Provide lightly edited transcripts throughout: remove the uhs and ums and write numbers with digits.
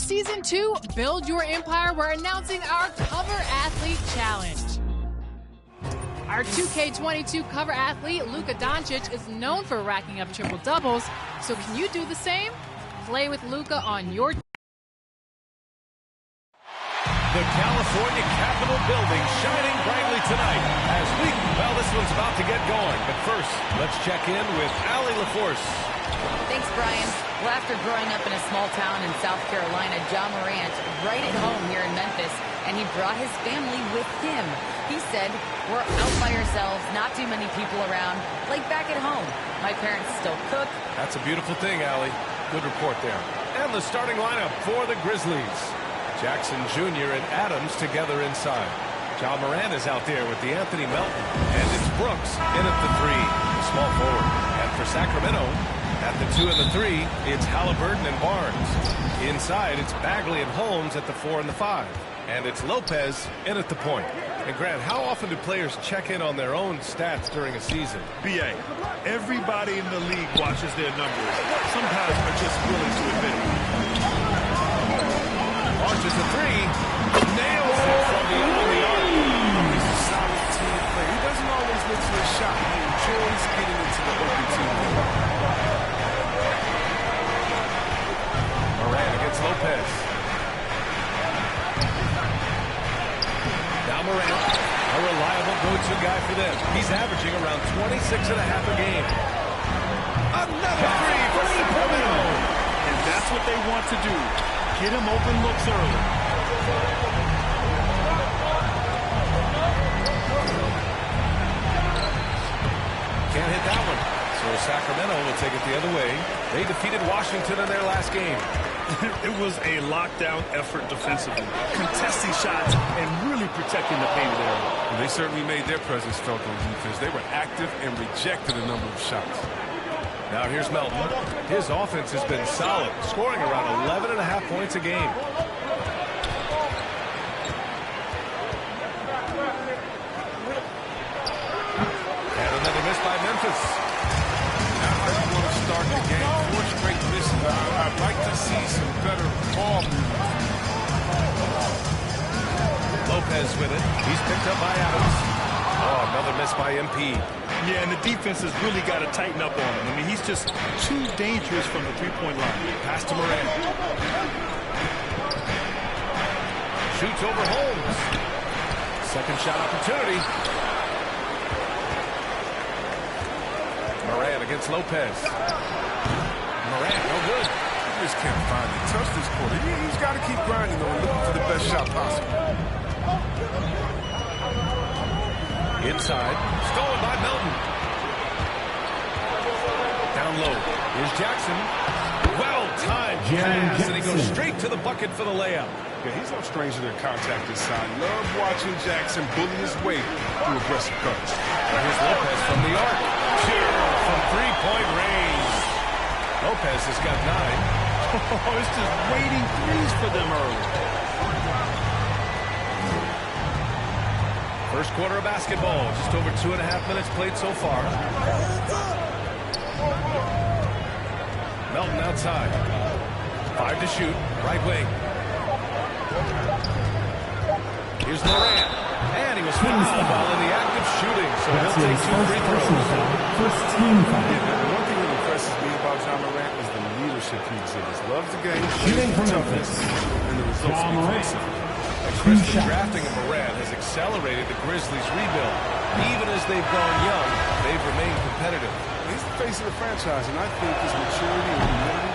Season 2, Build Your Empire, we're announcing our Cover Athlete Challenge. Our 2K22 cover athlete, Luka Doncic, is known for racking up triple doubles, so can you do the same? Play with Luka on your... The California Capitol building shining brightly tonight well, this one's about to get going. But first, let's check in with Allie LaForce. Thanks, Brian. Well, after growing up in a small town in South Carolina, John Morant right at home here in Memphis, and he brought his family with him. He said, "We're out by ourselves, not too many people around, like back at home. My parents still cook." That's a beautiful thing, Allie. Good report there. And the starting lineup for the Grizzlies. Jackson Jr. and Adams together inside. John Morant is out there with the Anthony Melton. And it's Brooks in at the 3, the small forward. And for Sacramento, at the 2 and the 3, it's Halliburton and Barnes. Inside, it's Bagley and Holmes at the 4 and the 5. And it's Lopez in at the point. And Grant, how often do players check in on their own stats during a season? BA, everybody in the league watches their numbers. Sometimes they're just willing to admit it. Launches a 3. Nails it from beyond the arc. He's a solid team player. He doesn't always look for a shot. He enjoys getting into the open team. Morant against Lopez. Now Morant, a reliable go-to guy for them. He's averaging around 26 and a half a game. Another 3 for Sacramento. And that's what they want to do. Get him open looks early. Can't hit that one. So Sacramento will take it the other way. They defeated Washington in their last game. It was a lockdown effort defensively, contesting shots and really protecting the painted area. And they certainly made their presence felt on defense. They were active and rejected a number of shots. Now here's Melton. His offense has been solid, scoring around 11 and a half points a game. And another miss by Memphis. Not how you want to start the game. 4 straight misses. I'd like to see some better ball movement. Lopez with it. He's picked up by Adams. Oh, another miss by MP. Yeah, and the defense has really got to tighten up on him. I mean, he's just too dangerous from the three-point line. Pass to Morant. Shoots over Holmes. Second shot opportunity. Morant against Lopez. Morant, no good. He just can't find it. Touch this quarter. He's got to keep grinding, though, and looking for the best shot possible. Inside. Stolen by Melton. Down low. Here's Jackson. Well-timed pass, and he goes straight to the bucket for the layup. Yeah, he's no stranger to contact inside. Love watching Jackson bully his way through aggressive cuts. Here's Lopez from the arc. Pure from three-point range. Lopez has got 9. Oh, it's just waiting threes for them early. First quarter of basketball, just over 2.5 minutes played so far. Melton outside. 5 to shoot, right wing. Here's Morant. And he was fouled while in the act of shooting, so he'll take 2 free throws. First team foul. The one thing that impresses me about John Morant is the leadership he exhibits. Loves the game, shooting from Memphis, and the results speak for themselves. Christian drafting of Morant has accelerated the Grizzlies' rebuild. Even as they've gone young, they've remained competitive. He's the face of the franchise, and I think his maturity and humility,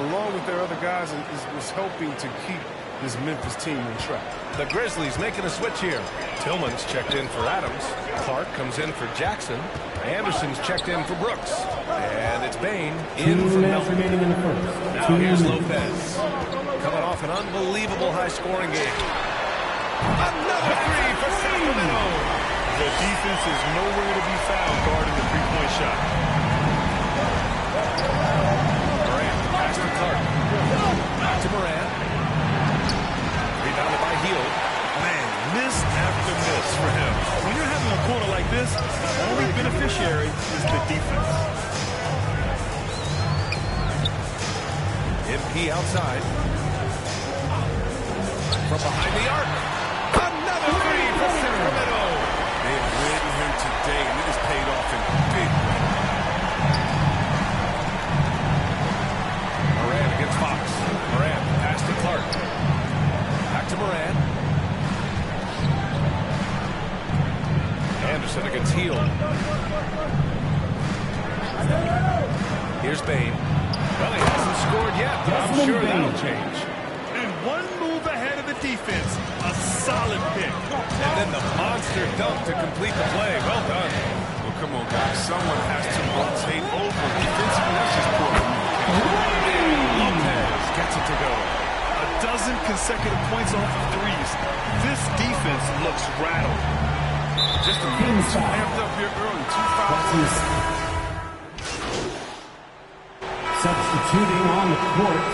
along with their other guys, is helping to keep this Memphis team on track. The Grizzlies making a switch here. Tillman's checked in for Adams. Clark comes in for Jackson. Anderson's checked in for Brooks. And it's Bain in for Melton. Now here's Lopez. Coming off an unbelievable high-scoring game. Another 3 for Sacramento. The defense is nowhere to be found guarding the three-point shot. Morant, pass to Clark. Back to Morant. Rebounded by Hield. Man, miss after miss for him. When you're having a quarter like this, the only beneficiary is the defense. MP outside. Morant. Anderson against Heel. Here's Bain. Well, he hasn't scored yet, but I'm sure that'll change. And one move ahead of the defense. A solid pick. And then the monster dunk to complete the play. Well done. Well, come on, guys. Someone has to rotate over. Defensively, that's just poor. Lopez gets it to go. A dozen consecutive points off of threes. This defense looks rattled. Just a little too amped up here early. 2 fouls. Substituting on the court.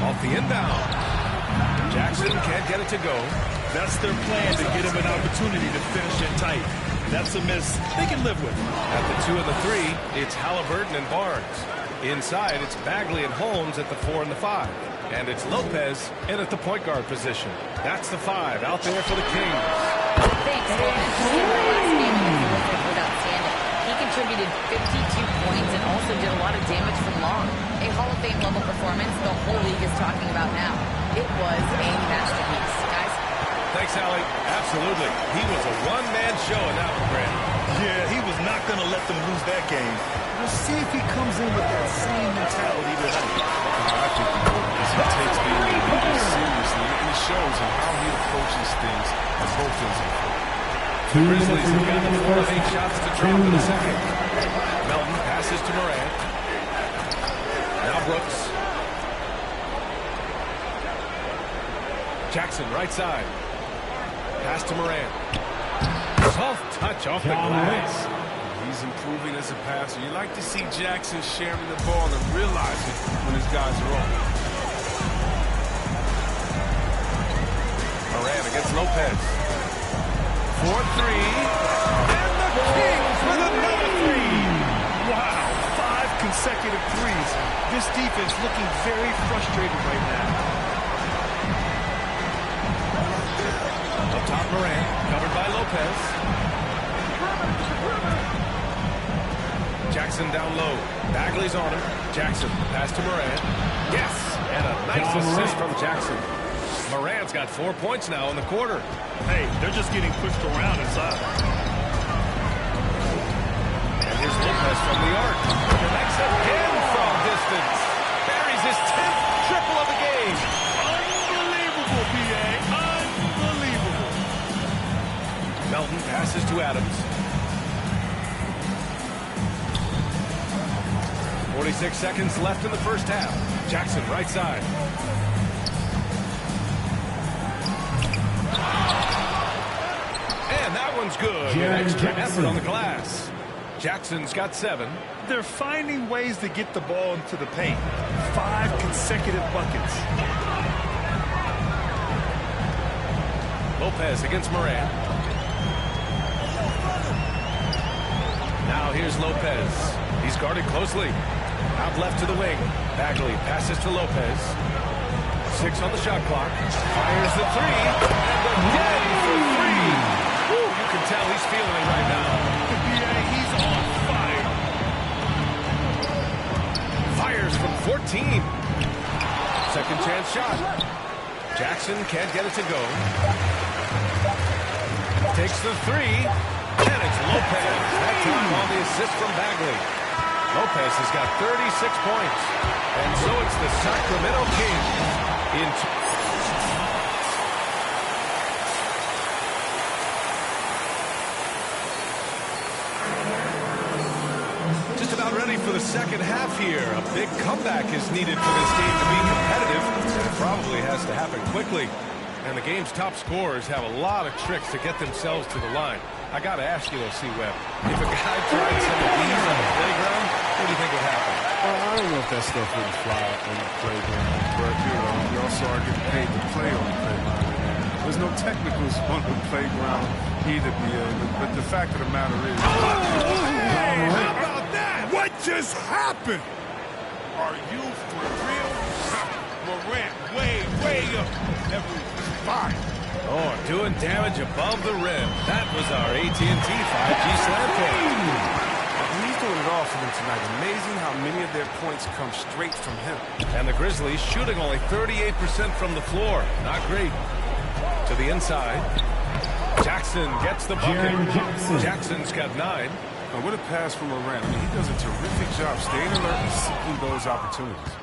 Off the inbound. Jackson can't get it to go. That's their plan, to get him an opportunity to finish it tight. That's a miss they can live with. At the 2 and the 3, it's Halliburton and Barnes. Inside, it's Bagley and Holmes at the 4 and the 5. And it's Lopez in at the point guard position. That's the 5 out there for the Kings. Thanks, Holmes. In the last game, he was outstanding. He contributed 52 points and also did a lot of damage from long. A Hall of Fame level performance the whole league is talking about now. It was a masterpiece, guys. Thanks, Allie. Absolutely. He was a one-man show in that one, Grant. Yeah, he was not going to let them lose that game. We'll see if he comes in with that same mentality tonight. I think he will, because he takes being a leader seriously, and it shows in how he approaches things on both ends of the court. Grizzlies have got the 4 of 8 shots to drop in the second. Melton passes to Morant. Now Brooks. Jackson, right side. Pass to Morant. Soft touch off the glass. He's improving as a passer. You like to see Jackson sharing the ball and realize it when his guys are off. Morant against Lopez. 4-3. And the Kings with another 3. Wow, 5 consecutive threes. This defense looking very frustrated right now. Up top, Morant, covered by Lopez. Jackson down low. Bagley's on him. Jackson, pass to Morant. Yes! And a nice assist from Jackson. Morant's got 4 points now in the quarter. Hey, they're just getting pushed around inside. And here's Lopez from the arc. Connects again from distance. Buries his 10th triple of the game. Unbelievable, PA. Unbelievable. Melton passes to Adams. 46 seconds left in the first half. Jackson, right side. And that one's good. An extra effort on the glass. Jackson's got 7. They're finding ways to get the ball into the paint. 5 consecutive buckets. Lopez against Morant. Now here's Lopez. He's guarded closely. Out left to the wing. Bagley passes to Lopez. 6 on the shot clock. Fires the 3. And again for 3. Woo, you can tell he's feeling it right now. Yeah, he's on fire. Fires from 14. Second chance shot. Jackson can't get it to go. Takes the 3. And it's Lopez. That time on the assist from Bagley. Lopez has got 36 points. And so it's the Sacramento Kings in just about ready for the second half here. A big comeback is needed for this game to be competitive, and it probably has to happen quickly. And the game's top scorers have a lot of tricks to get themselves to the line. I got to ask you, though, C-Web, if a guy tried some of these on the playground, what do you think would happen? I don't know if that stuff wouldn't fly on the playground, but, you know, we also are getting paid to play on the playground. There's no technicals on the playground either, but the fact of the matter is... Hey, how about that? What just happened? Are you for real? Morant, way up. Everything's fine. Oh, doing damage above the rim. That was our AT&T 5G slam cam. He's the doing it all for them tonight. Amazing how many of their points come straight from him. And the Grizzlies shooting only 38% from the floor. Not great. To the inside. Jackson gets the bucket. Jackson's got 9. What a pass from Morant. I mean, he does a terrific job staying alert and seeking those opportunities.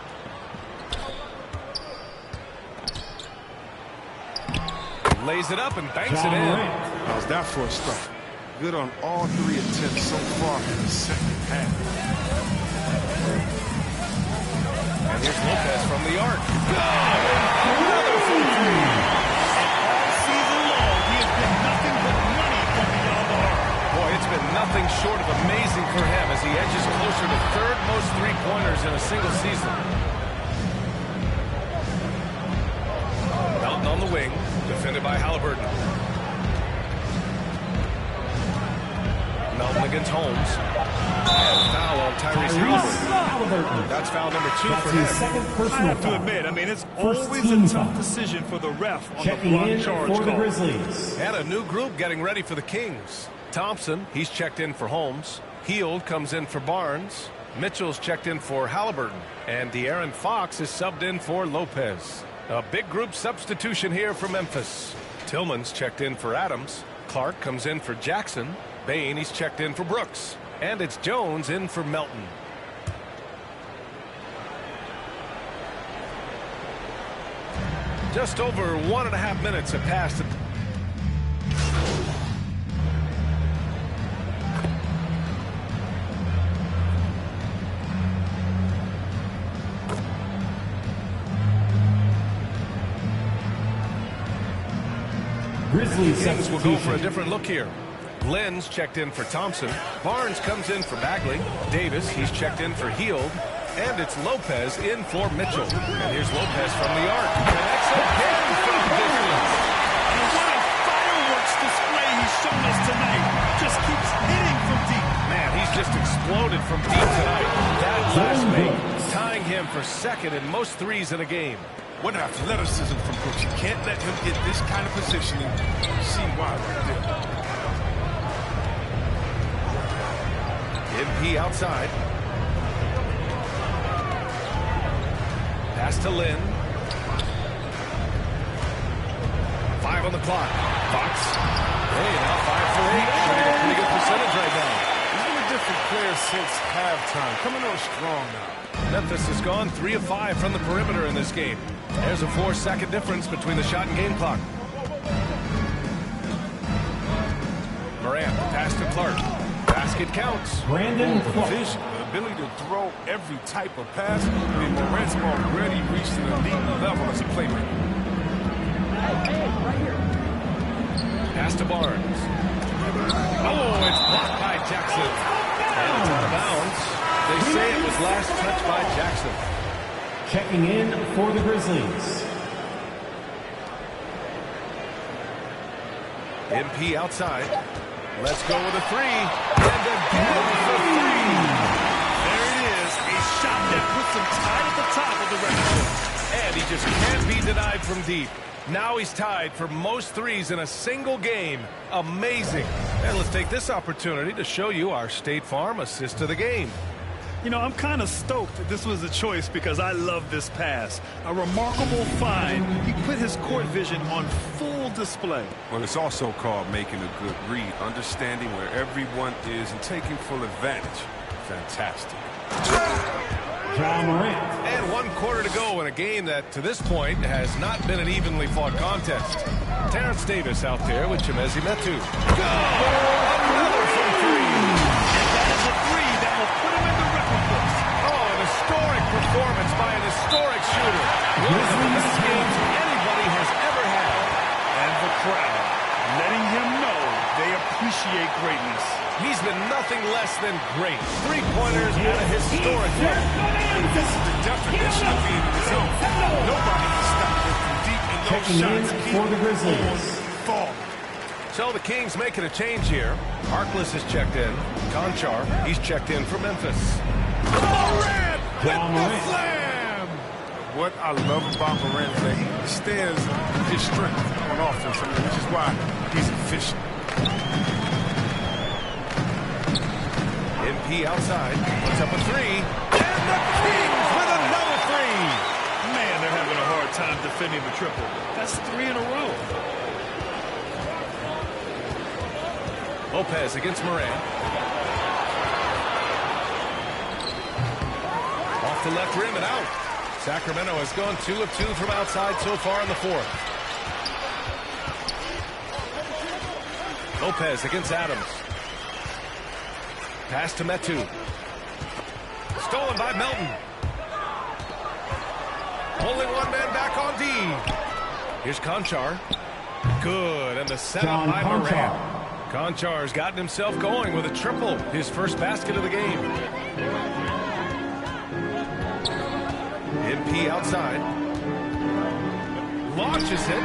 Lays it up and banks it in. How's that for a start? Good on all 3 attempts so far in the second half. And here's Lopez from the arc. Another from 3. All season long, he has been nothing but money from beyond the arc. Boy, it's been nothing short of amazing for him as he edges closer to 3rd most three-pointers in a single season. Melton on the wing, defended by Halliburton. Melton against Holmes. And foul on Tyrese Halliburton. That's foul number 2 for him. I have to admit, I mean, it's always a tough decision for the ref on the block charge for the call. Grizzlies. And a new group getting ready for the Kings. Thompson, he's checked in for Holmes. Hield comes in for Barnes. Mitchell's checked in for Halliburton. And De'Aaron Fox is subbed in for Lopez. A big group substitution here for Memphis. Tillman's checked in for Adams. Clark comes in for Jackson. Bain, he's checked in for Brooks. And it's Jones in for Melton. Just over 1.5 minutes have passed. Grizzlies Kings will go for a different look here. Lynn's checked in for Thompson. Barnes comes in for Bagley. Davis, he's checked in for Hield. And it's Lopez in for Mitchell. And here's Lopez from the arc. Connects again from distance. And what a fireworks display he's shown us tonight. Just keeps hitting from deep. Man, he's just exploded from deep tonight. That last make, tying him for 2nd in most threes in a game. What athleticism from Brooks. You can't let him get this kind of positioning. You see why right there. MP outside. Pass to Lynn. 5 on the clock. Fox. Hey, now 5 for 8. Shooting a pretty good percentage right now. He's been a different player since halftime. Coming on strong now. Memphis has gone 3 of 5 from the perimeter in this game. There's a 4-second difference between the shot and game clock. Morant, pass to Clark. Basket counts. Brandon Clark. The vision, the ability to throw every type of pass. I mean, Morant's already reached an elite level as a playmaker. Pass to Barnes. Oh, it's blocked by Jackson. And it's out of bounds. They say it was last touched by Jackson. Checking in for the Grizzlies. MP outside. Let's go with a 3. And again for 3. There it is. A shot that puts him tied at the top of the record. And he just can't be denied from deep. Now he's tied for most threes in a single game. Amazing. And let's take this opportunity to show you our State Farm assist of the game. You know, I'm kind of stoked that this was a choice because I love this pass. A remarkable find. He put his court vision on full display. Well, it's also called making a good read, understanding where everyone is and taking full advantage. Fantastic. John Morant. And 1 quarter to go in a game that, to this point, has not been an evenly fought contest. Terrence Davis out there with Chimezie Metu. Go! Another from 3. That is a 3 that will put him in the record books. Oh, an historic performance by an historic shooter. One of the best games anybody has ever had. And the crowd letting him know they appreciate greatness. He's been nothing less than great. 3-pointers at a historic level. This is the definition of being in the zone. Nobody can stop him from deep in those Checking in shots. for the Grizzlies. Fall. So the Kings making a change here. Harkless is checked in. Conchar, he's checked in for Memphis. Morant with the slam! What I love about Morant is that he stands his strength on offense, which is why he's efficient. MP MP outside, puts up a three, and the Kings with another three. Man, they're having a hard time defending the triple. That's 3 in a row. Lopez against Moran. Off the left rim and out. Sacramento has gone 2 of 2 from outside so far in the fourth. Lopez against Adams. Pass to Metu. Stolen by Melton. Only one man back on D. Here's Conchar. Good, and the setup by Moran. Conchar's gotten himself going with a triple, his first basket of the game. MP outside. Launches it.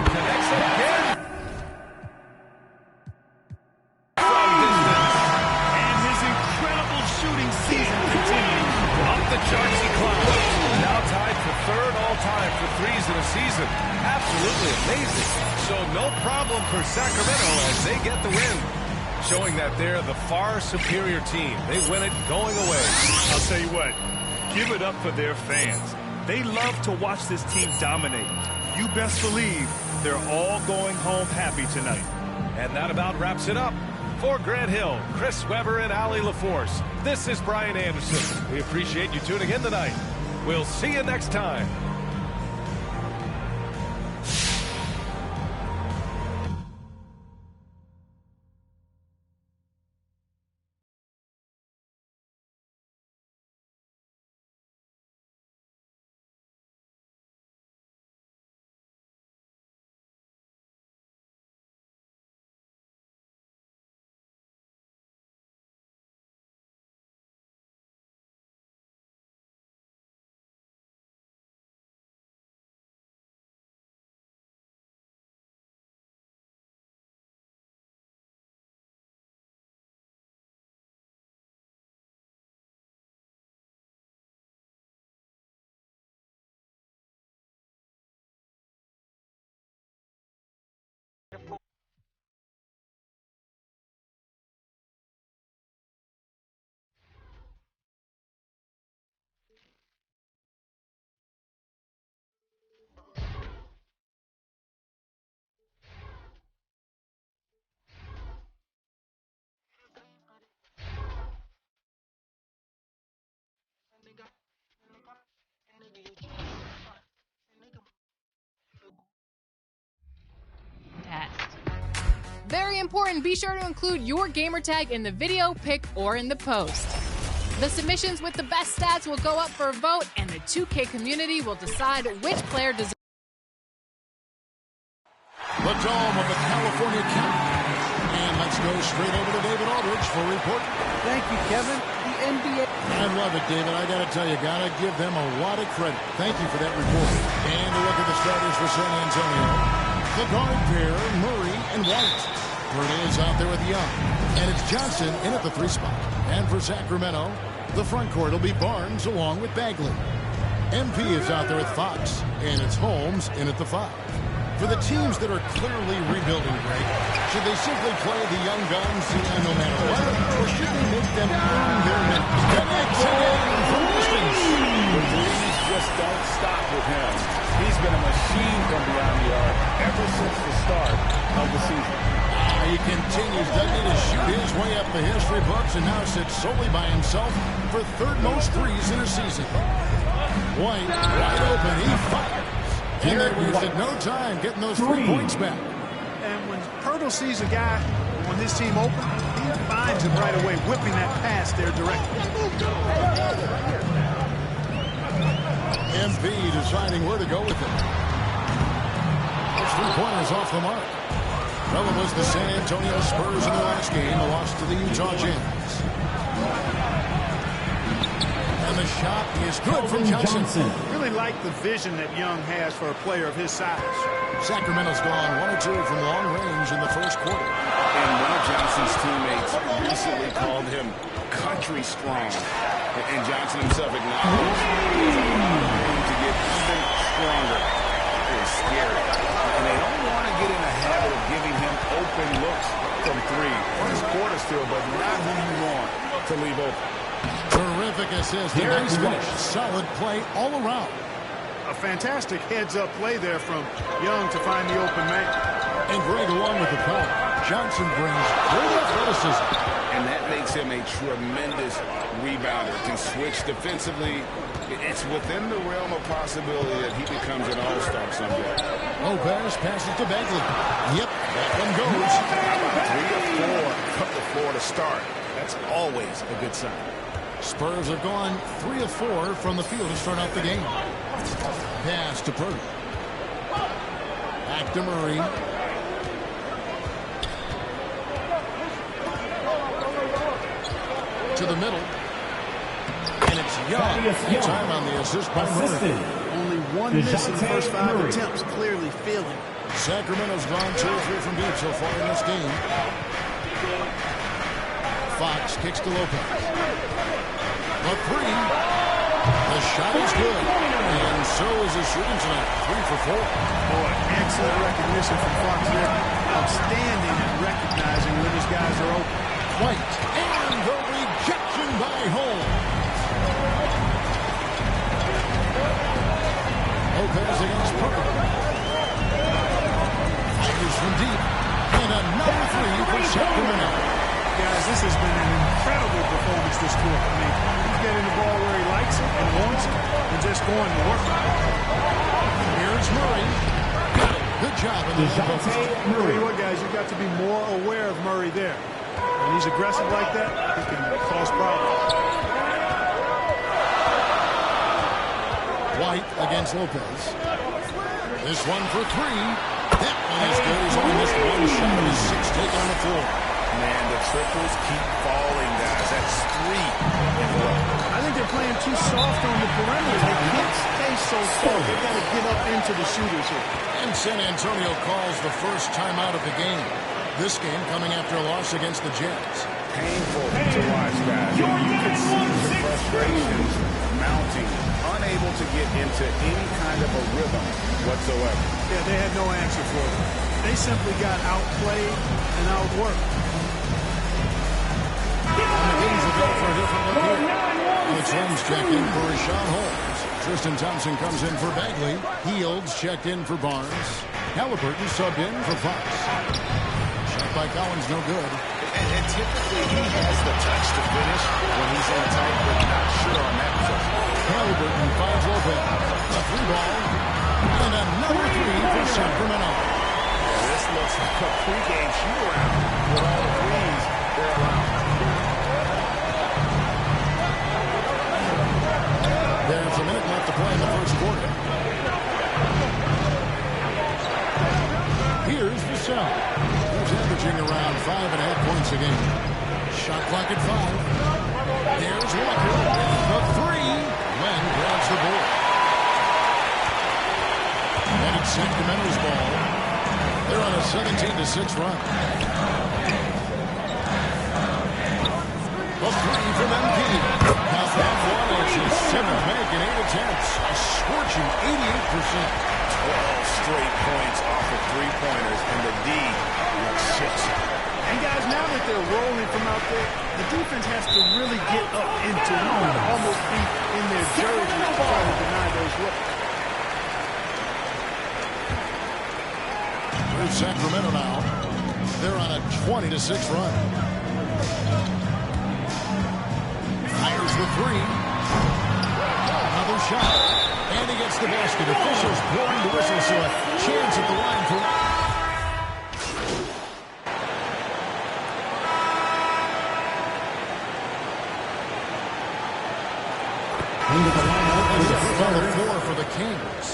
Connects again. From distance. And his incredible shooting season continues. Up the charts he climbs. Now tied for third all-time for threes in a season. Absolutely amazing. So no problem for Sacramento as they get the win. Showing that they're the far superior team. They win it going away. I'll tell you what, give it up for their fans. They love to watch this team dominate. You best believe they're all going home happy tonight. And that about wraps it up. For Grant Hill, Chris Webber, and Allie LaForce, this is Brian Anderson. We appreciate you tuning in tonight. We'll see you next time. Very important, be sure to include your gamer tag in the video, pic, or in the post. The submissions with the best stats will go up for a vote, and the 2K community will decide which player deserves. The dome of the California Countdown. And let's go straight over to David Aldridge for a report. Thank you, Kevin. The NBA. I love it, David. I got to tell you, got to give them a lot of credit. Thank you for that report. And a look at the starters for San Antonio. The guard pair, Murray and White. Bernier out there with Young. And it's Johnson in at the 3 spot. And for Sacramento, the front court will be Barnes along with Bagley. MP is out there with Fox. And it's Holmes in at the 5. For the teams that are clearly rebuilding, Greg, should they simply play the young guns no matter what? Or should they make them earn their minutes? Connects again from distance. The threes just don't stop with him. He's been a machine from beyond the arc ever since the start of the season. He continues, doesn't he, to shoot his way up the history books and now sits solely by himself for third most threes in a season. White, wide open, he fires. And they wasted no time getting those 3 points back. And when Pirtle sees a guy on his team open, he finds him right away, whipping that pass there directly. MP deciding where to go with it. Those 3-pointers off the mark. Well, it was the San Antonio Spurs in the last game, a loss to the Utah Jazz. And the shot is good from Johnson. Really like the vision that Young has for a player of his size. Sacramento's gone 1 or 2 from long range in the first quarter. And one of Johnson's teammates recently called him country strong. And Johnson himself acknowledged there's a lot of room to get even stronger. It's scary. And they don't want to get in a habit of giving him open looks from 3. First quarter still, but not who you want. to leave open. Terrific assist. A nice finish. Solid play all around. A fantastic heads-up play there from Young to find the open man. And Greg along with the foul. Johnson brings great athleticism. And that makes him a tremendous rebounder. To switch defensively, it's within the realm of possibility that he becomes an all-star someday. Lopez passes to Bagley. Yep, that one goes. How about 3 of 4 from the floor to start? That's always a good sign. Spurs have gone 3 of 4 from the field to start out the game. Pass to Purdy. Back to Murray. To the middle. And it's Young. Time on the assist by Murray. Only 1 miss in the first 5 attempts. Clearly feeling. Sacramento's gone 2 of 3 from deep so far in this game. Fox kicks to Lopez. A 3. The shot is good. And so is his shooting tonight. 3 for 4. Boy, excellent recognition from Fox there. Outstanding at recognizing when his guys are open. White. And the rejection by Holmes. Lopez against Purdy. Fires from deep. And another 3 for Sacramento. Guys, this has been an incredible performance this quarter. I mean, he's getting the ball where he likes it and wants it and just going to work. Here's Murray. Got it. Good job in the shot. Tell you what, guys, you've got to be more aware of Murray there. When he's aggressive like that, he can cause problems. White against Lopez. This one for 3. That one is good. He's only missed 1 shot of his 6 take on the floor. Man, the triples keep falling, guys. That's 3 in a row. I think they're playing too soft on the perimeter. They can't stay so soft. They've got to get up into the shooters here. And San Antonio calls the first timeout of the game. This game coming after a loss against the Jets. Painful to watch, guys. You can see the frustrations mounting, unable to get into any kind of a rhythm whatsoever. Yeah, they had no answer for it. They simply got outplayed and outworked. And the games will go for a different look here. Alex Holmes checked in for Rashawn Holmes. Tristan Thompson comes in for Bagley. Fields checked in for Barnes. Halliburton subbed in for Fox. Shot by Collins, no good. And typically he has the touch to finish when he's on tight, but not sure on that possession. Halliburton finds Lopez. A 3-ball. And another 3 for Sacramento. Yeah, this looks like a pregame shoot-around with all the threes they're allowed. There's a minute left to play in the first quarter. Here's Vassell, who's averaging around 5.5 points a game. Shot clock at 5. Here's Walker with the 3. Len grabs the board. And it's Sacramento's ball. They're on a 17-6 run. A 3 from MP. Now that one is his 7th make in 8 attempts. A scorching 88%. 12 straight points off of three-pointers, and the D looks shifts. And guys, now that they're rolling from out there, the defense has to really get up into it. Almost be in their jersey to try to deny those looks. Here's Sacramento now. They're on a 20-6 run. Fires the 3. Another shot. And he gets the basket. Officials blowing the whistle, so a chance at the line for... Into the lineup on the floor for the Kings.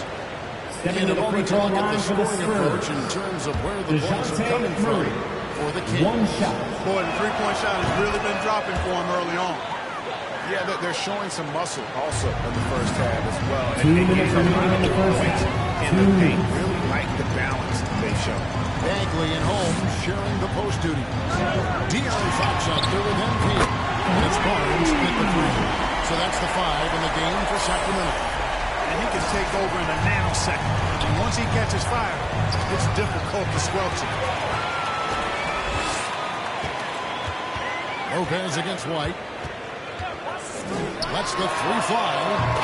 In a moment to look at the scoring approach in terms of where the points are coming from for the Kings. 1 shot. Boy, the three-point shot has really been dropping for him early on. Yeah, they're showing some muscle also in the first half as well. 2 minutes remaining in the first half. In the paint, really like the balance they've shown. Bagley and Holmes sharing the post duty. De'Aaron Fox out there with MP. And it's Barnes at the 3. So that's the 5 in the game for Sacramento. And he can take over in a nanosecond. And once he catches fire, it's difficult to squelch it. Lopez against White. Lets the three fly.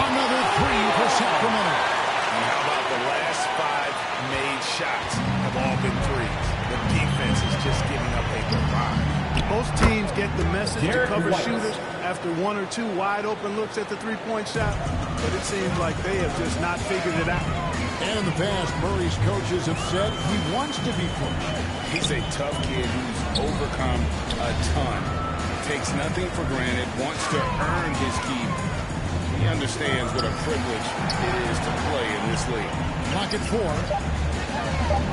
Another three for Sacramento. And how about the last 5 made shots have all been threes? The defense is just giving up a drive. Most teams get the message Derek to cover White. shooters after 1 or 2 wide open looks at the three-point shot, but it seems like they have just not figured it out. And in the past, Murray's coaches have said he wants to be pushed. He's a tough kid who's overcome a ton. Takes nothing for granted, wants to earn his keep. He understands what a privilege it is to play in this league. Clock at 4.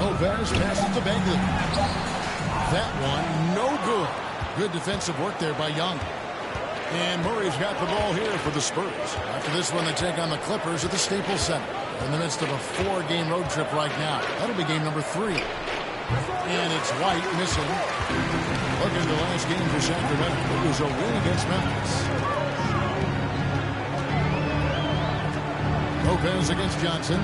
Lopez passes to Bagley. That one, no good. Good defensive work there by Young. And Murray's got the ball here for the Spurs. After this one, they take on the Clippers at the Staples Center. In the midst of a 4-game road trip right now. That'll be game number 3. And it's White missing. Look at the last game for Sacramento. It was a win against Memphis. Lopez against Johnson.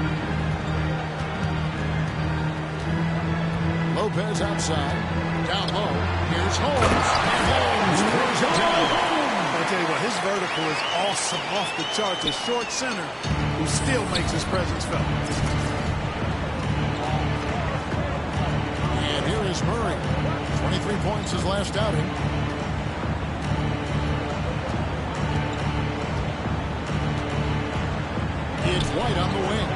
Lopez outside. Down low. Here's Holmes. And Holmes throws it down. I'll tell you what, his vertical is awesome off the charts. A short center who still makes his presence felt. And here is Murray. 23 points his last outing. It's White on the wing.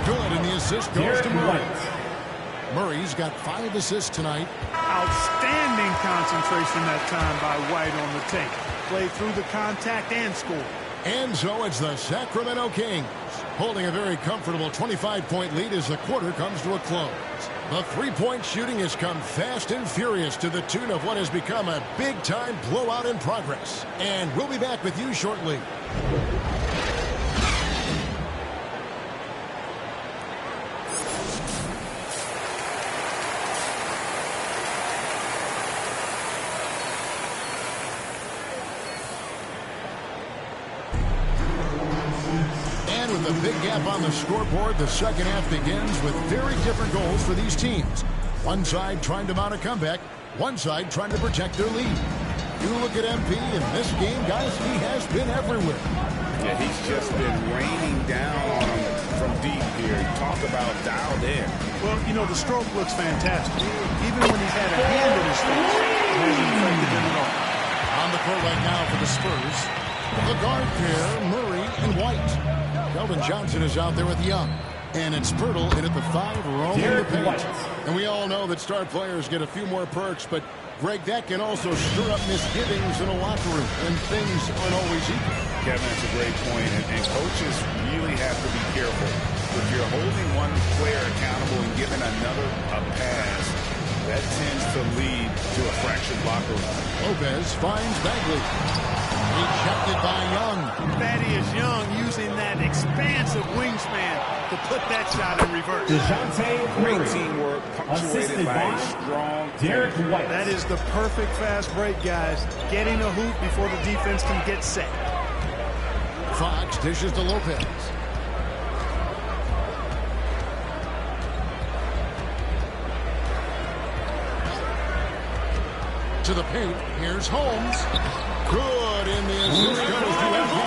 Good, and the assist goes to Murray. Murray's got 5 assists tonight. Outstanding concentration that time by White on the tape. Played through the contact and scored. And so it's the Sacramento Kings holding a very comfortable 25-point lead as the quarter comes to a close. The three-point shooting has come fast and furious to the tune of what has become a big-time blowout in progress. And we'll be back with you shortly. With a big gap on the scoreboard, the second half begins with very different goals for these teams. One side trying to mount a comeback, one side trying to protect their lead. You look at MP in this game, guys, he has been everywhere. Yeah, he's just been raining down on them from deep here. Talk about dialed in. Well, you know, the stroke looks fantastic. Even when he's had a hand in his face, it hasn't affected him at all. On the court right now for the Spurs, the guard pair, Murray and White. Keldon Johnson is out there with Young. And it's Pirtle in at the 5, roaming the paint. And we all know that star players get a few more perks, but, Greg, that can also stir up misgivings in a locker room, and things aren't always equal. Kevin, that's a great point, and coaches really have to be careful. If you're holding one player accountable and giving another a pass, that tends to lead to a fractured locker room. Lopez finds Bagley. Rejected by Young. Thaddeus Young using that expansive wingspan to put that shot in reverse. Great teamwork, punctuated by a strong Derek White. That is the perfect fast break, guys. Getting a hoop before the defense can get set. Fox dishes to Lopez. To the paint. Here's Holmes. Good, and the assist goes to MP.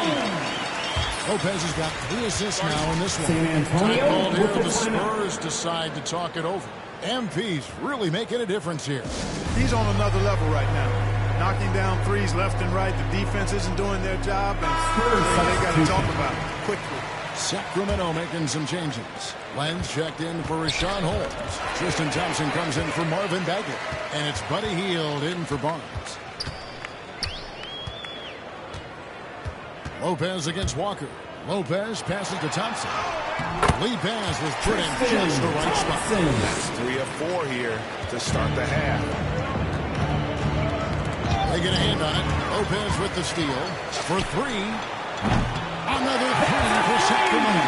Lopez has got 3 assists now in this one. San Antonio. Time ball here, the Spurs decide to talk it over. MP's really making a difference here. He's on another level right now. Knocking down threes left and right. The defense isn't doing their job, and they got to talk about it quickly. Sacramento making some changes. Lenz checked in for Rashawn Holmes. Tristan Thompson comes in for Marvin Bagley. And it's Buddy Hield in for Barnes. Lopez against Walker. Lopez passes to Thompson. Lead pass was put in just the right spot. That's 3 of 4 here to start the half. They get a hand on it. Lopez with the steal. For 3. Another 3 for Sacramento.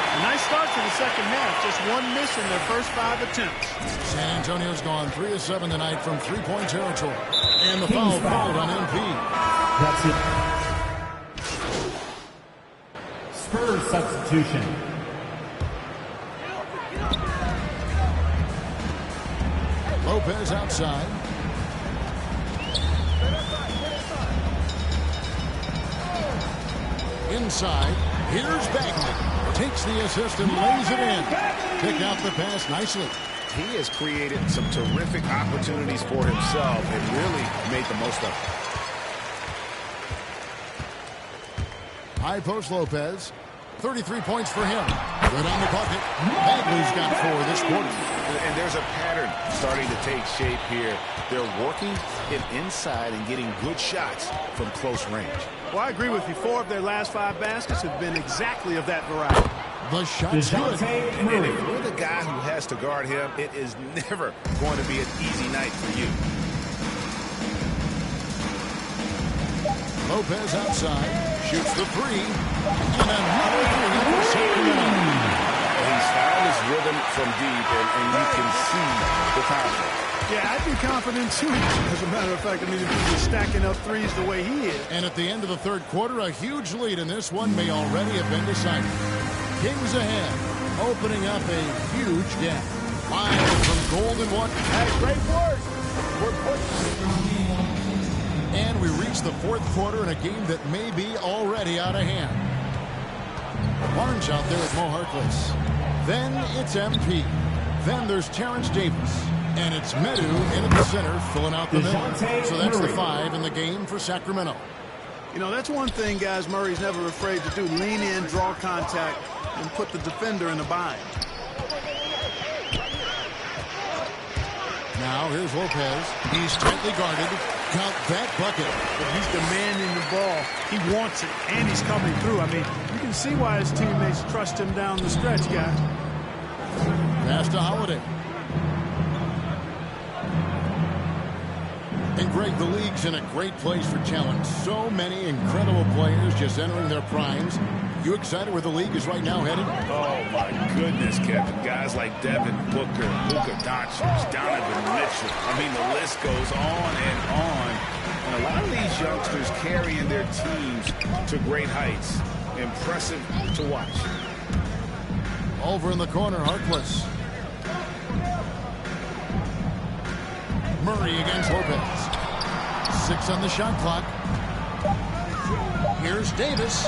A nice start to the second half. Just 1 miss in their first 5 attempts. San Antonio's gone 3 of 7 tonight from 3-point territory. And the foul called on MP. That's it. Spurs substitution. Lopez outside. Inside, here's Bagley. Takes the assist and lays it in. Picked out the pass nicely. He has created some terrific opportunities for himself and really made the most of it. High post Lopez. 33 points for him. Good on the bucket. Bagley's got 4 this quarter. And there's a pattern starting to take shape here. They're working it inside and getting good shots from close range. Well, I agree with you. 4 of their last 5 baskets have been exactly of that variety. The shot's good. And if you're the guy who has to guard him, it is never going to be an easy night for you. Lopez outside. Shoots the 3. And another 3 for Sacramento. He's found his rhythm from deep, and you can see the confidence. Yeah, I'd be confident too. As a matter of fact, I mean, if he's stacking up threes the way he is. And at the end of the third quarter, a huge lead in this one may already have been decided. Kings ahead, opening up a huge gap. Miles from Golden one. Hey, great work. And we reach the fourth quarter in a game that may be already out of hand. Barnes out there with Mo Harkless. Then it's MP. Then there's Terrence Davis. And it's Medu in at the center, filling out the middle. So that's the 5 in the game for Sacramento. You know, that's one thing, guys, Murray's never afraid to do. Lean in, draw contact, and put the defender in a bind. Now here's Lopez. He's tightly guarded. Count that bucket. But he's demanding the ball. He wants it, and he's coming through. I mean, you can see why his teammates trust him down the stretch, guys. Pass to Holiday. And Greg, the league's in a great place for talent. So many incredible players just entering their primes. You excited where the league is right now headed? Oh, my goodness, Kevin. Guys like Devin Booker, Luka Doncic, Donovan Mitchell. I mean, the list goes on and on. And a lot of these youngsters carrying their teams to great heights. Impressive to watch. Over in the corner, Harkless. Murray against Lopez. 6 on the shot clock. Here's Davis.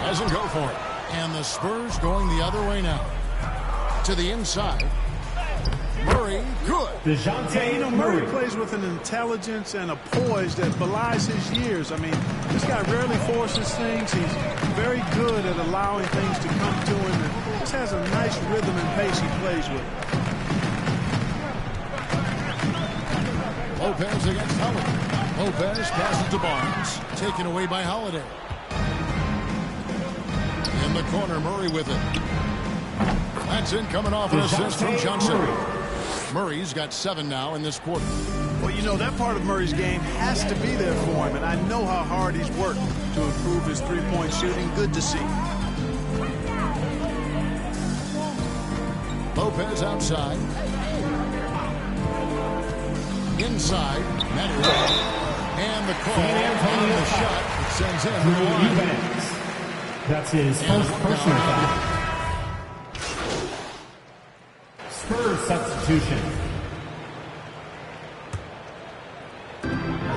Doesn't go for it. And the Spurs going the other way now. To the inside. Murray, good. Yeah, you know, Murray plays with an intelligence and a poise that belies his years. I mean, this guy rarely forces things. He's very good at allowing things to come to him. And just has a nice rhythm and pace he plays with. Lopez against Holiday. Lopez passes to Barnes. Taken away by Holiday. In the corner, Murray with it. That's in coming off an assist from Johnson. Murray's got 7 now in this quarter. Well, you know, that part of Murray's game has to be there for him, and I know how hard he's worked to improve his three-point shooting. Good to see. Lopez outside. Inside. Medu. And the call on the shot. It sends him to the line. That's his first personal foul. Spurs substitution.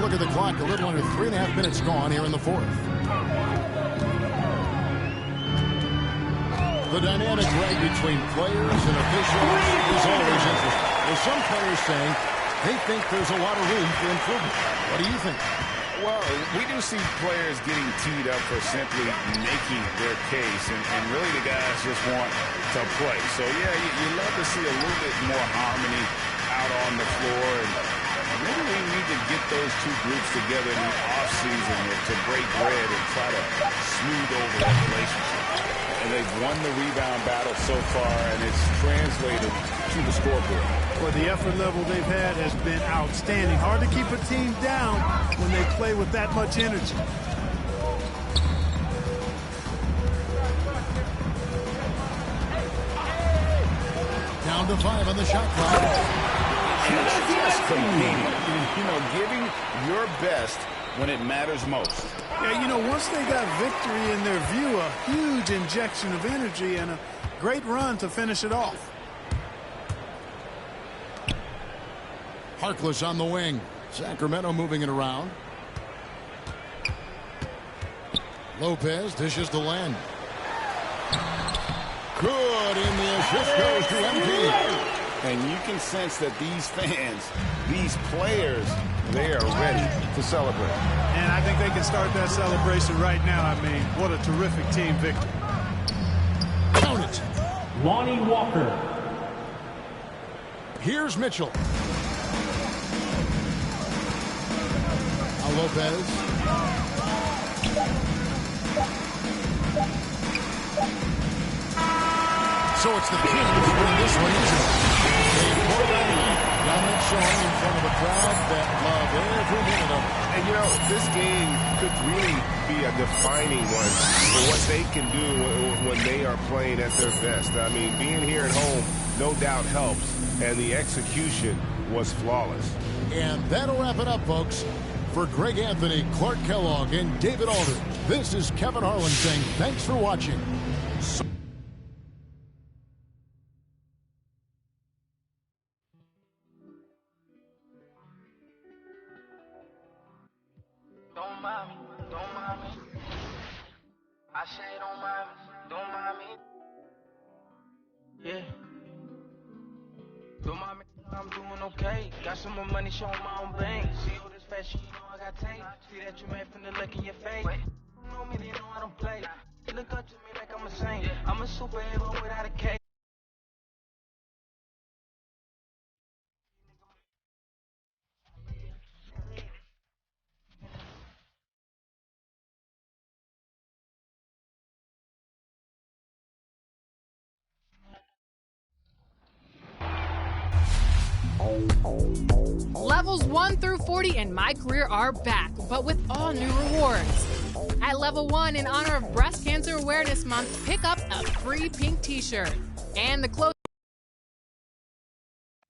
Look at the clock. A little under 3.5 minutes gone here in the fourth. The dynamic right between players and officials is always interesting. There's some players saying they think there's a lot of room for improvement. What do you think? Well, we do see players getting teed up for simply making their case, and really the guys just want to play. So, yeah, you love to see a little bit more harmony out on the floor, and maybe we need to get those two groups together in the offseason to break bread and try to smooth over that relationship. And they've won the rebound battle so far, and it's translated to the scoreboard. Well, the effort level they've had has been outstanding. Hard to keep a team down when they play with that much energy. Down to 5 on the shot clock. And it's just competing, you know, giving your best when it matters most. Yeah, you know, once they got victory in their view, a huge injection of energy and a great run to finish it off. Harkless on the wing. Sacramento moving it around. Lopez dishes to Len. Good, and the assist goes to MP. And you can sense that these fans, these players, they are ready to celebrate. And I think they can start that celebration right now. I mean, what a terrific team victory. Count it. Lonnie Walker. Here's Mitchell. Lopez. So it's the Kings winning this one easily. Dominant showing in front of a crowd that love every minute of it. And, you know, this game could really be a defining one for what they can do when they are playing at their best. I mean, being here at home, no doubt helps, and the execution was flawless. And that'll wrap it up, folks. For Greg Anthony, Clark Kellogg, and David Aldridge, this is Kevin Harlan saying thanks for watching. Don't mind me, don't mind me. I say don't mind me, don't mind me. Yeah. Don't mind me, I'm doing okay. Got some more money showing my own bank. See all this fashion, you know I got tape. See that you made from the look in your face. You know me, they know I don't play. Look up to me like I'm a saint. I'm a superhero without a cape. Levels 1 through 40 in Mycareer are back, but with all new rewards. At level 1, in honor of Breast Cancer Awareness Month, pick up a free pink t-shirt. And the close.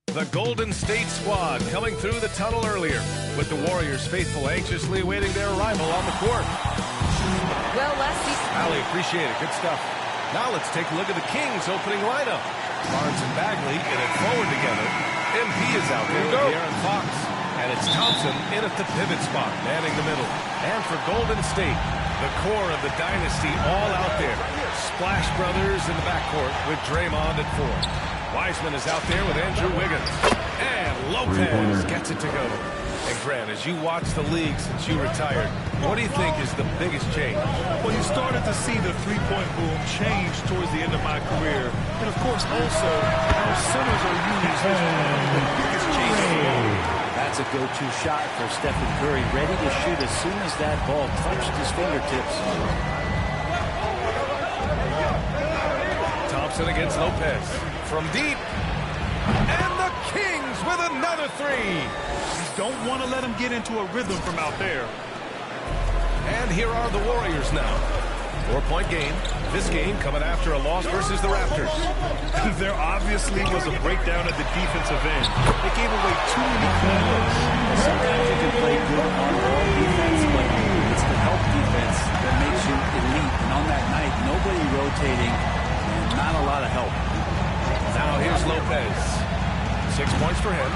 The Golden State squad coming through the tunnel earlier, with the Warriors faithful anxiously awaiting their arrival on the court. Well, last season... Allie, appreciate it. Good stuff. Now let's take a look at the Kings' opening lineup. Barnes and Bagley in it forward together. MP is out there with Aaron Fox. And it's Thompson in at the pivot spot, manning the middle. And for Golden State, the core of the dynasty all out there. Splash Brothers in the backcourt with Draymond at 4. Wiseman is out there with Andrew Wiggins. And Lopez gets it to go. And Grant, as you watch the league since you retired, what do you think is the biggest change? Well, you started to see the three-point boom change towards the end of my career. And, of course, also how centers are used as one of the biggest changes. That's a go-to shot for Stephen Curry, ready to shoot as soon as that ball touched his fingertips. Thompson against Lopez. From deep. And the Kings with another three. Don't want to let him get into a rhythm from out there. And here are the Warriors now. 4-point game. This game coming after a loss versus the Raptors. There obviously was a breakdown at the defensive end. They gave away too many corners. Sometimes you can play good on-ball defense, but it's the help defense that makes you elite. And on that night, nobody rotating and not a lot of help. Now here's Lopez. 6 points for him.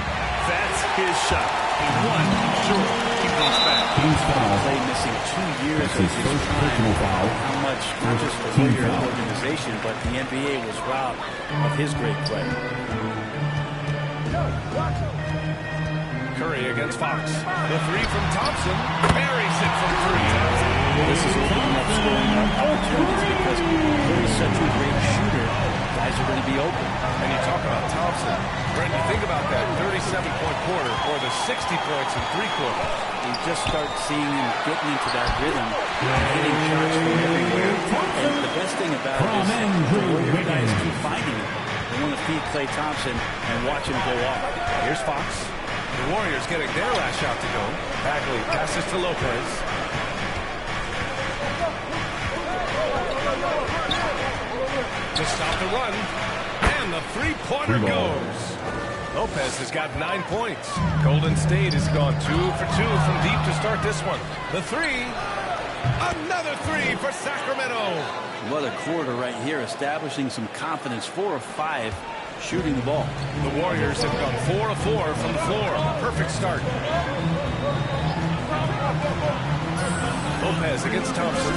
That's his shot. And one, sure, he comes back. Play missing 2 years of his personal foul. How much, not just the Warriors organization, but the NBA was robbed of his great play. Curry against Fox. The three from Thompson. Buries it from 3. This is opening up scoring opportunities because Curry's such a great shooter. Guys are going to be open. And you talk about Thompson. Brent, you think about that 37-point quarter or the 60 points in 3 quarters. You just start seeing him getting into that rhythm, hitting shots from everywhere. And the best thing about it is the Warrior guys keep finding him. They want to feed Klay Thompson and watch him go off. Here's Fox. The Warriors getting their last shot to go. Bagley passes to Lopez. To stop the run. And the three-pointer goes. Lopez has got 9 points. Golden State has gone 2 for 2 from deep to start this one. The three. Another three for Sacramento. What a quarter right here, establishing some confidence. 4 of 5 shooting the ball. The Warriors have gone 4 of 4 from the floor. Perfect start. Lopez against Thompson.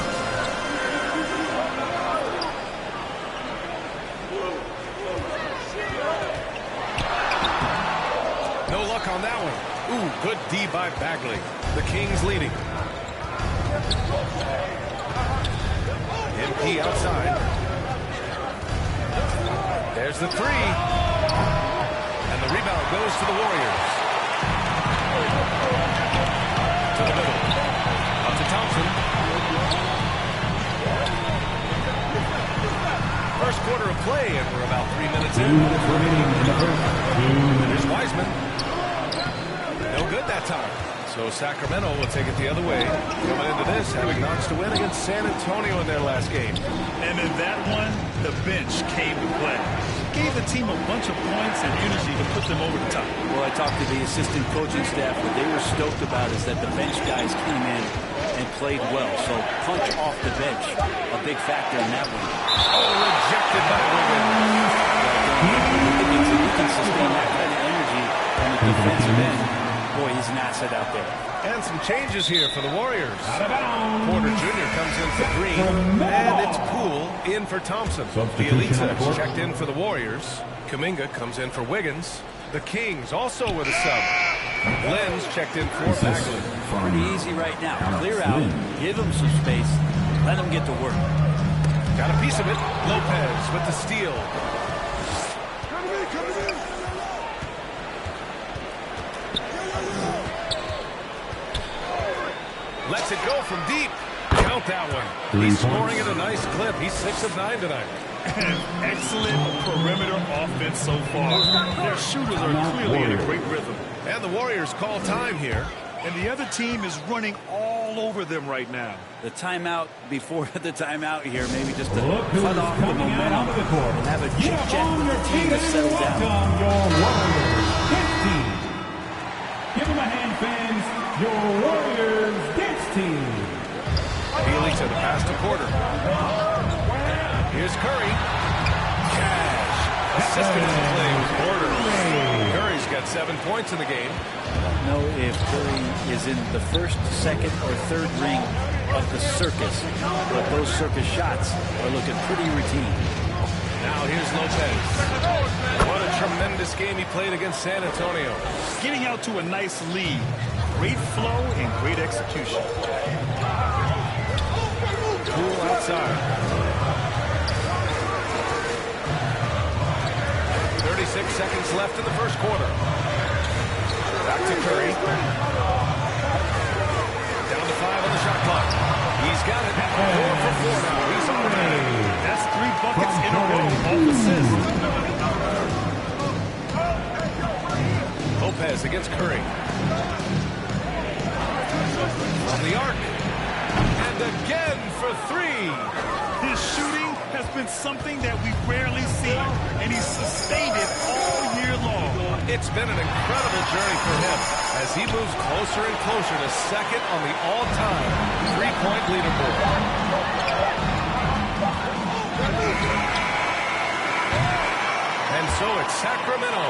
Good D by Bagley. The Kings leading. MP outside. There's the three. And the rebound goes to the Warriors. To the middle. Up to Thompson. First quarter of play, and we're about 3 minutes in. Here's Wiseman. No good that time. So Sacramento will take it the other way. Coming into this, having notched a win against San Antonio in their last game. And in that one, the bench came to play. Gave the team a bunch of points and energy to put them over the top. Well, I talked to the assistant coaching staff. What they were stoked about is that the bench guys came in and played well. So punch off the bench, a big factor in that one. Oh, rejected by Wiggins. You can sustain that kind of energy on the defensive end. Boy, he's an asset out there. And some changes here for the Warriors. Porter Jr. comes in for Green. And it's Poole in for Thompson. Bielitsa checked in for the Warriors. Kuminga comes in for Wiggins. The Kings also with a sub. Lenz checked in for Bagley. Pretty easy right now. Clear out. Give him some space. Let him get to work. Got a piece of it. Lopez with the steal. Lets it go from deep. Count that one. He's scoring at a nice clip. He's 6 of 9 tonight. Excellent perimeter offense so far. Their shooters are clearly in a great rhythm. And the Warriors call time here. And the other team is running all over them right now. The timeout before the timeout here, maybe just to cut off the momentum and have a chit-chat with the team to settle down. Give them a hand, fans. Your Warriors dance team. Healy to the pass to Porter. Here's Curry. Cash. Assisted in the play with Porter. Curry's got 7 points in the game. I don't know if Curry is in the first, second, or third ring of the circus, but those circus shots are looking pretty routine. Now here's Lopez. What a tremendous game he played against San Antonio. Getting out to a nice lead. Great flow and great execution. Poole outside. 36 seconds left in the first quarter. Back to Curry. Down to 5 on the shot clock. He's got it. 4 for 4 now. He's automatic. That's 3 buckets in a row off assists. Lopez against Curry. From the arc. And again for 3. His shooting has been something that we rarely see, and he's sustained it all year long. It's been an incredible journey for him as he moves closer and closer to second on the all-time three-point leaderboard. And so it's Sacramento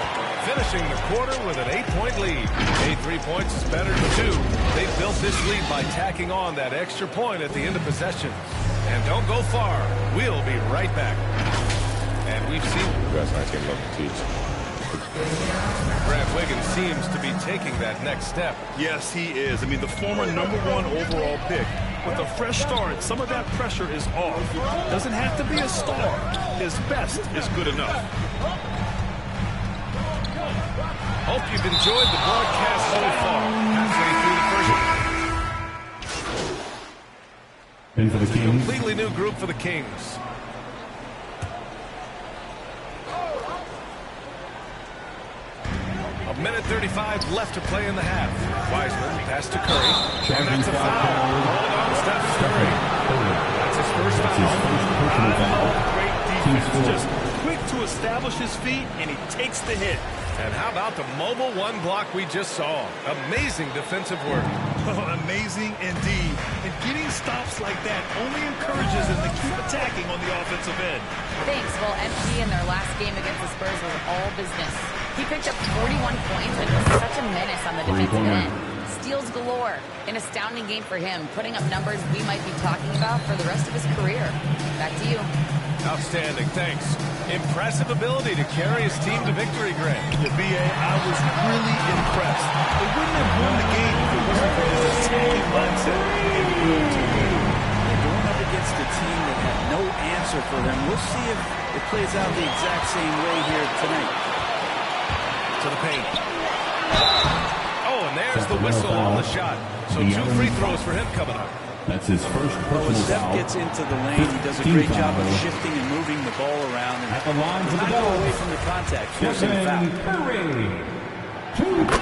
finishing the quarter with an 8-point lead. 3 points is better than 2. They built this lead by tacking on that extra point at the end of possession. And don't go far. We'll be right back. And we've seen... Grant Wiggins seems to be taking that next step. Yes, he is. I mean, the former #1 overall pick. With a fresh start, some of that pressure is off. Doesn't have to be a star. His best is good enough. Hope you've enjoyed the broadcast so far. Halfway through the first. And for the Kings. Completely new group for the Kings. A minute 35 left to play in the half. Wiseman pass to Curry. And that's a foul. Hold on, Steph Curry. That's his first foul. Great defense. Just quick to establish his feet, and he takes the hit. And how about the mobile 1 block we just saw? Amazing defensive work. Amazing indeed. And getting stops like that only encourages him to keep attacking on the offensive end. Thanks. Well, MP in their last game against the Spurs was all business. He picked up 41 points and was such a menace on the defensive end. Steals galore. An astounding game for him, putting up numbers we might be talking about for the rest of his career. Back to you. Outstanding. Thanks. Impressive ability to carry his team to victory, Grant. The BA, I was really impressed. They wouldn't have won the game if it wasn't for his attacking mindset and will to win. Going up against a team that had no answer for them. We'll see if it plays out the exact same way here tonight. To the paint. Oh, and there's the whistle on the shot. So 2 free throws for him coming up. That's his first personal When Steph foul. gets into the lane, he does a great job of shifting and moving the ball around and At the line for the not go away from the contact, forcing a foul.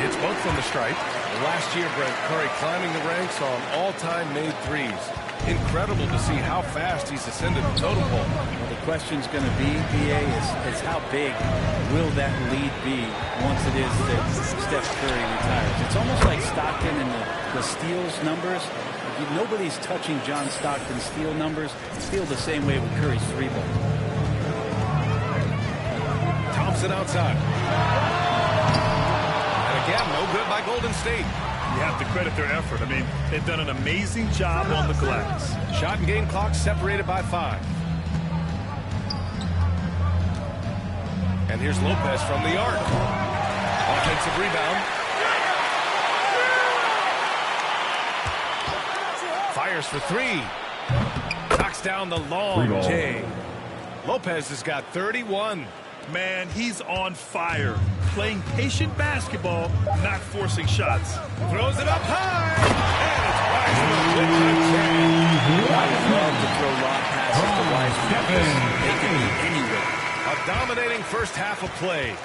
It's both from the stripe. Last year, Brent, Curry climbing the ranks on all-time made threes. Incredible to see how fast he's ascended the totem pole. Well, the question's going to be, BA, is how big will that lead be once it is that Steph Curry retires? It's almost like Stockton and the steals numbers. Nobody's touching John Stockton's steal numbers. I feel the same way with Curry's 3-ball. Thompson outside. And again, no good by Golden State. You have to credit their effort. I mean, they've done an amazing job on the glass. Shot and game clock separated by 5. And here's Lopez from the arc. Offensive rebound. Fires for 3. Knocks down the long J. Lopez has got 31. Man, he's on fire. Playing patient basketball, not forcing shots. Throws it up high. And it's Wiseman. I would love to throw long passes to Wiseman. They can be anywhere. A dominating first half of play.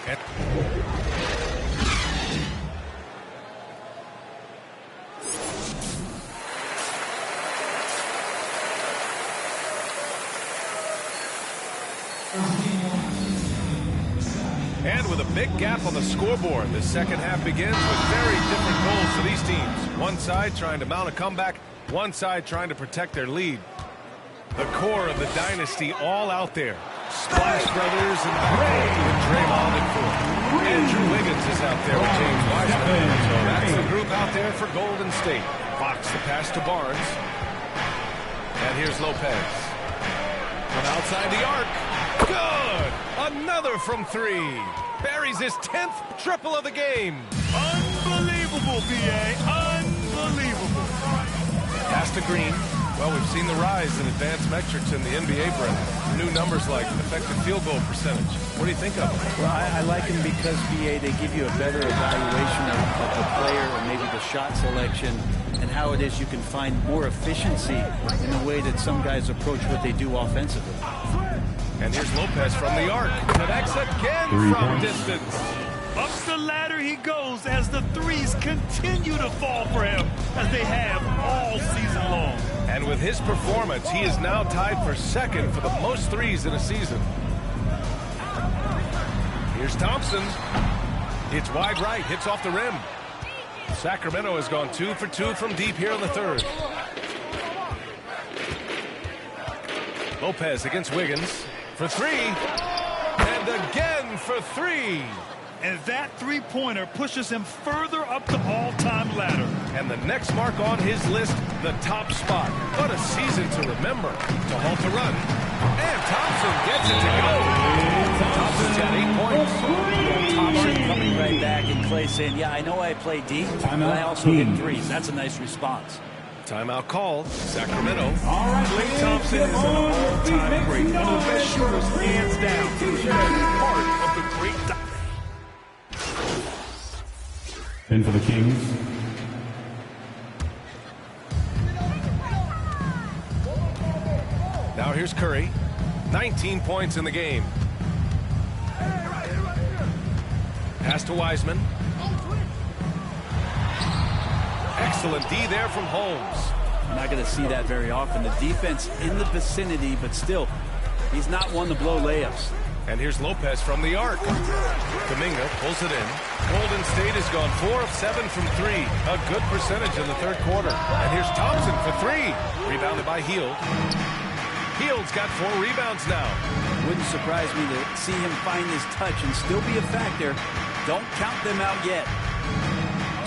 And with a big gap on the scoreboard, the second half begins with very different goals for these teams. One side trying to mount a comeback, one side trying to protect their lead. The core of the dynasty all out there. Splash Brothers and backcourt with Draymond and Ford. Andrew Wiggins is out there with James Wiseman. That's the group out there for Golden State. Fox the pass to Barnes. And here's Lopez. From outside the arc. Good! Another from 3. Buries his 10th triple of the game. Unbelievable, BA. Unbelievable. Pass to Green. Well, we've seen the rise in advanced metrics in the NBA, Brent. New numbers like effective field goal percentage. What do you think of them? Well, I like them because, BA, they give you a better evaluation of the player and maybe the shot selection and how it is you can find more efficiency in the way that some guys approach what they do offensively. And here's Lopez from the arc. Connects again from distance. Up the ladder he goes as the threes continue to fall for him, as they have all season long. And with his performance, he is now tied for second for the most threes in a season. Here's Thompson. It's wide right, hits off the rim. Sacramento has gone 2 for 2 from deep here in the third. Lopez against Wiggins for 3. And again for 3. And that three-pointer pushes him further up the all-time ladder. And the next mark on his list, the top spot. What a season to remember. To halt the run. And Thompson gets it to go. Thompson's got 8 points. Thompson coming right back and Clay saying, yeah, I know I play deep, but I also hit threes. That's a nice response. Timeout called. Sacramento. All right, Klay Thompson is an all-time great. One of the best shooters, hands down. He's part of the great dynasty. And for the Kings. Now here's Curry. 19 points in the game. Pass to Wiseman. Excellent D there from Holmes. You're not going to see that very often. The defense in the vicinity, but still, he's not one to blow layups. And here's Lopez from the arc. Kuminga pulls it in. Golden State has gone 4 of 7 from 3. A good percentage in the third quarter. And here's Thompson for 3. Rebounded by Hield. Hield's got 4 rebounds now. Wouldn't surprise me to see him find his touch and still be a factor. Don't count them out yet.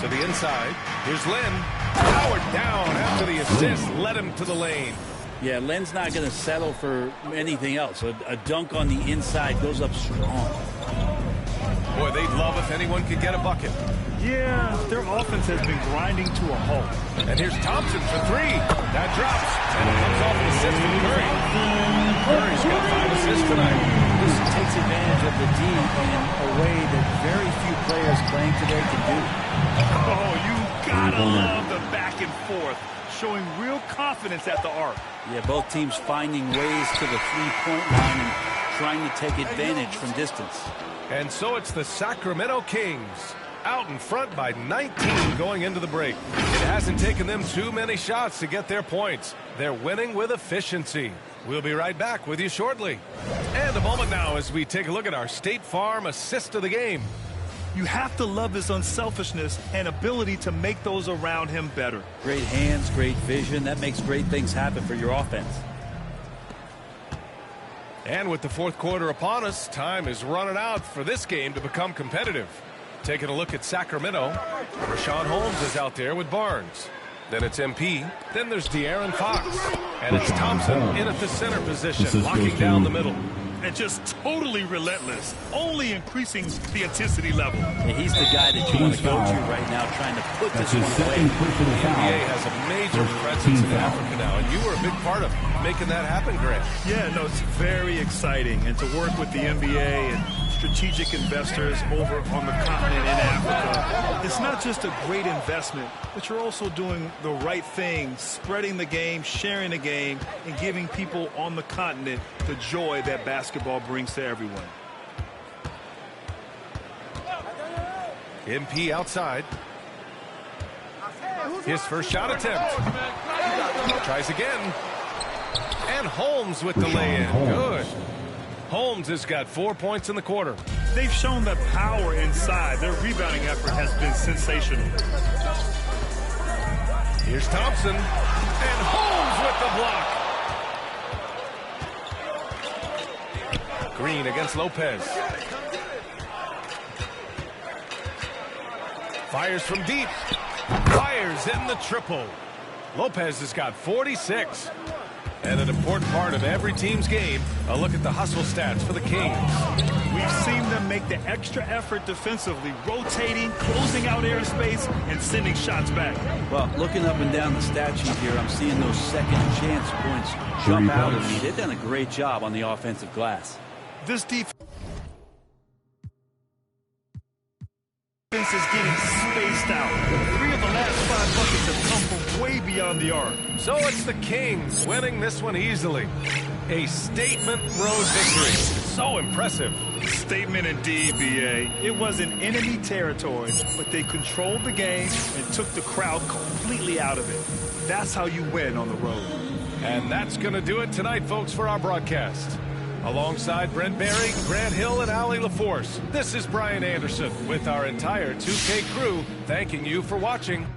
To the inside. Here's Lynn. Powered down after the assist. Led him to the lane. Yeah, Len's not going to settle for anything else. A dunk on the inside goes up strong. Boy, they'd love if anyone could get a bucket. Yeah, their offense has been grinding to a halt. And here's Thompson for three. That drops. And it comes off an assist from Curry. Curry's got 5 assists tonight. This takes advantage of the D in a way that very few players playing today can do. Oh, you gotta love the back and forth, showing real confidence at the arc. Yeah, both teams finding ways to the three-point line and trying to take advantage from distance. And so it's the Sacramento Kings out in front by 19 going into the break. It hasn't taken them too many shots to get their points. They're winning with efficiency. We'll be right back with you shortly. And a moment now as we take a look at our State Farm assist of the game. You have to love his unselfishness and ability to make those around him better. Great hands, great vision. That makes great things happen for your offense. And with the fourth quarter upon us, time is running out for this game to become competitive. Taking a look at Sacramento, Rashawn Holmes is out there with Barnes. Then it's MP. Then there's De'Aaron Fox. And it's Thompson in at the center position, locking down the middle. And just totally relentless, only increasing the intensity level. Yeah, he's the guy that you want to go to right now, trying to put this one away. The NBA has a major presence in Africa now, and you were a big part of making that happen, Grant. Yeah, no, it's very exciting. And to work with the NBA and strategic investors over on the continent in Africa, it's not just a great investment, but you're also doing the right thing, spreading the game, sharing the game, and giving people on the continent the joy that basketball brings to everyone. MP outside. His first shot attempt. Tries again. And Holmes with the lay-in. Good. Holmes has got 4 points in the quarter. They've shown the power inside. Their rebounding effort has been sensational. Here's Thompson. And Holmes with the block. Green against Lopez. Fires from deep. Fires in the triple. Lopez has got 46. And an important part of every team's game, a look at the hustle stats for the Kings. We've seen them make the extra effort defensively, rotating, closing out airspace, and sending shots back. Well, looking up and down the stat sheet here, I'm seeing those second chance points jump out at me. They've done a great job on the offensive glass. This defense is getting spaced out. 3 of the last 5 buckets have come from way beyond the arc. So it's the Kings winning this one easily. A statement road victory. So impressive. Statement indeed, BA. It was in enemy territory, but they controlled the game and took the crowd completely out of it. That's how you win on the road. And that's going to do it tonight, folks, for our broadcast. Alongside Brent Barry, Grant Hill, and Allie LaForce, this is Brian Anderson with our entire 2K crew thanking you for watching.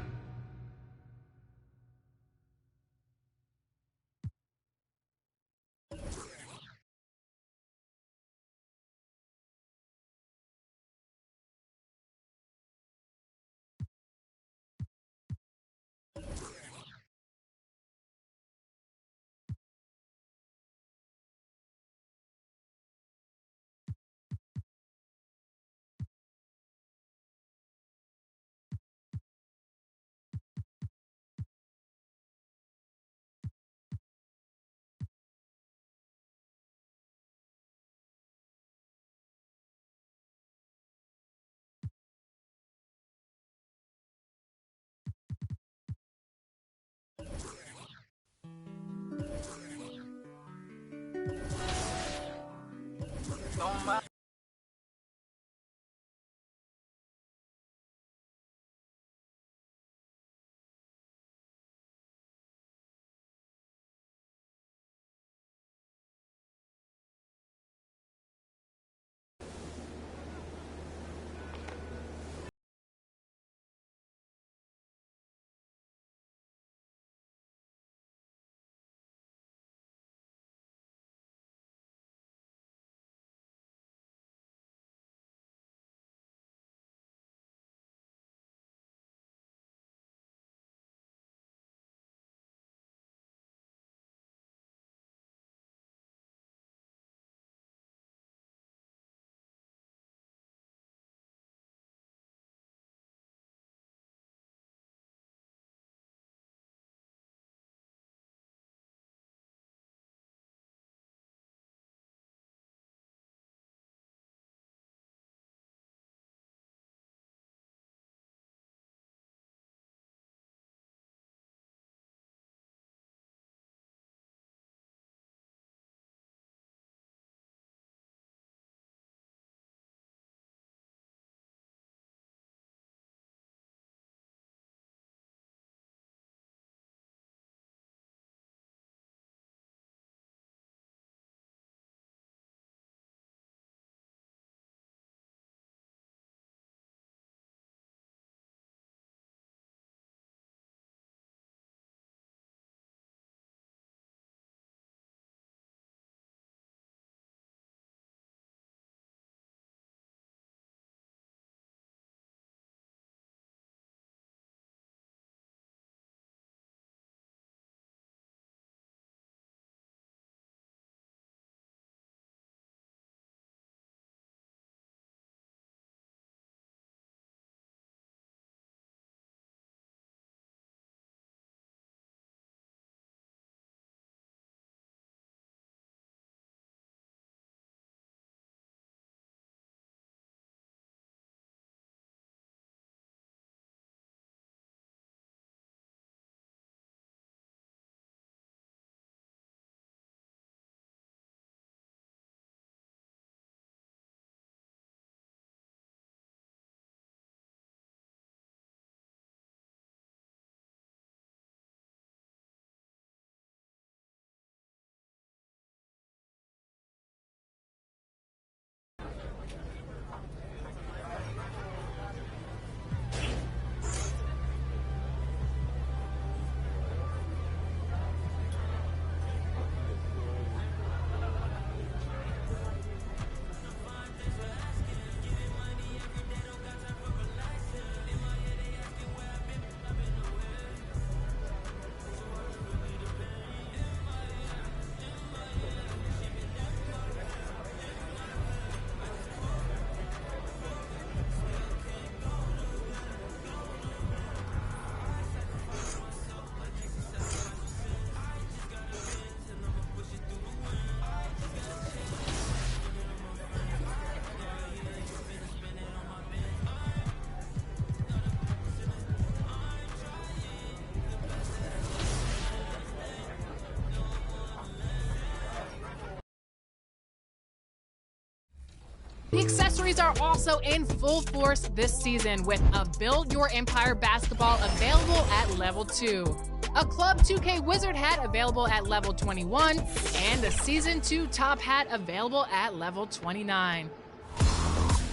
The accessories are also in full force this season with a Build Your Empire basketball available at level 2, a Club 2K Wizard hat available at level 21, and a Season 2 top hat available at level 29.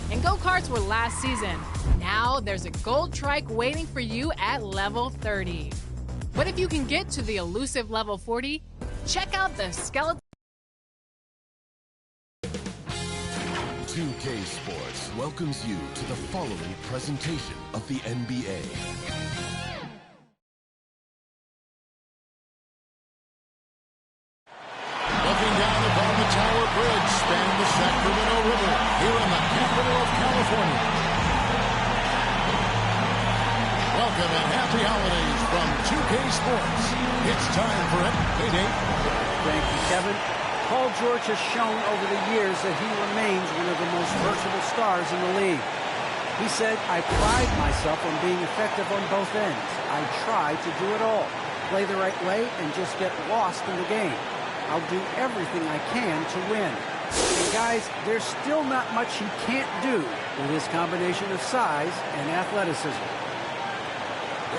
And go-karts were last season. Now there's a gold trike waiting for you at level 30. But if you can get to the elusive level 40, check out the skeleton. 2K Sports welcomes you to the following presentation of the NBA. Looking down upon the Tower Bridge, spanning the Sacramento River, here in the capital of California. Welcome and happy holidays from 2K Sports. It's time for it. Hey, Dave. Thank you, Kevin. Paul George has shown over the years that he remains one of the most versatile stars in the league. He said, I pride myself on being effective on both ends. I try to do it all, play the right way, and just get lost in the game. I'll do everything I can to win. And guys, there's still not much he can't do with his combination of size and athleticism.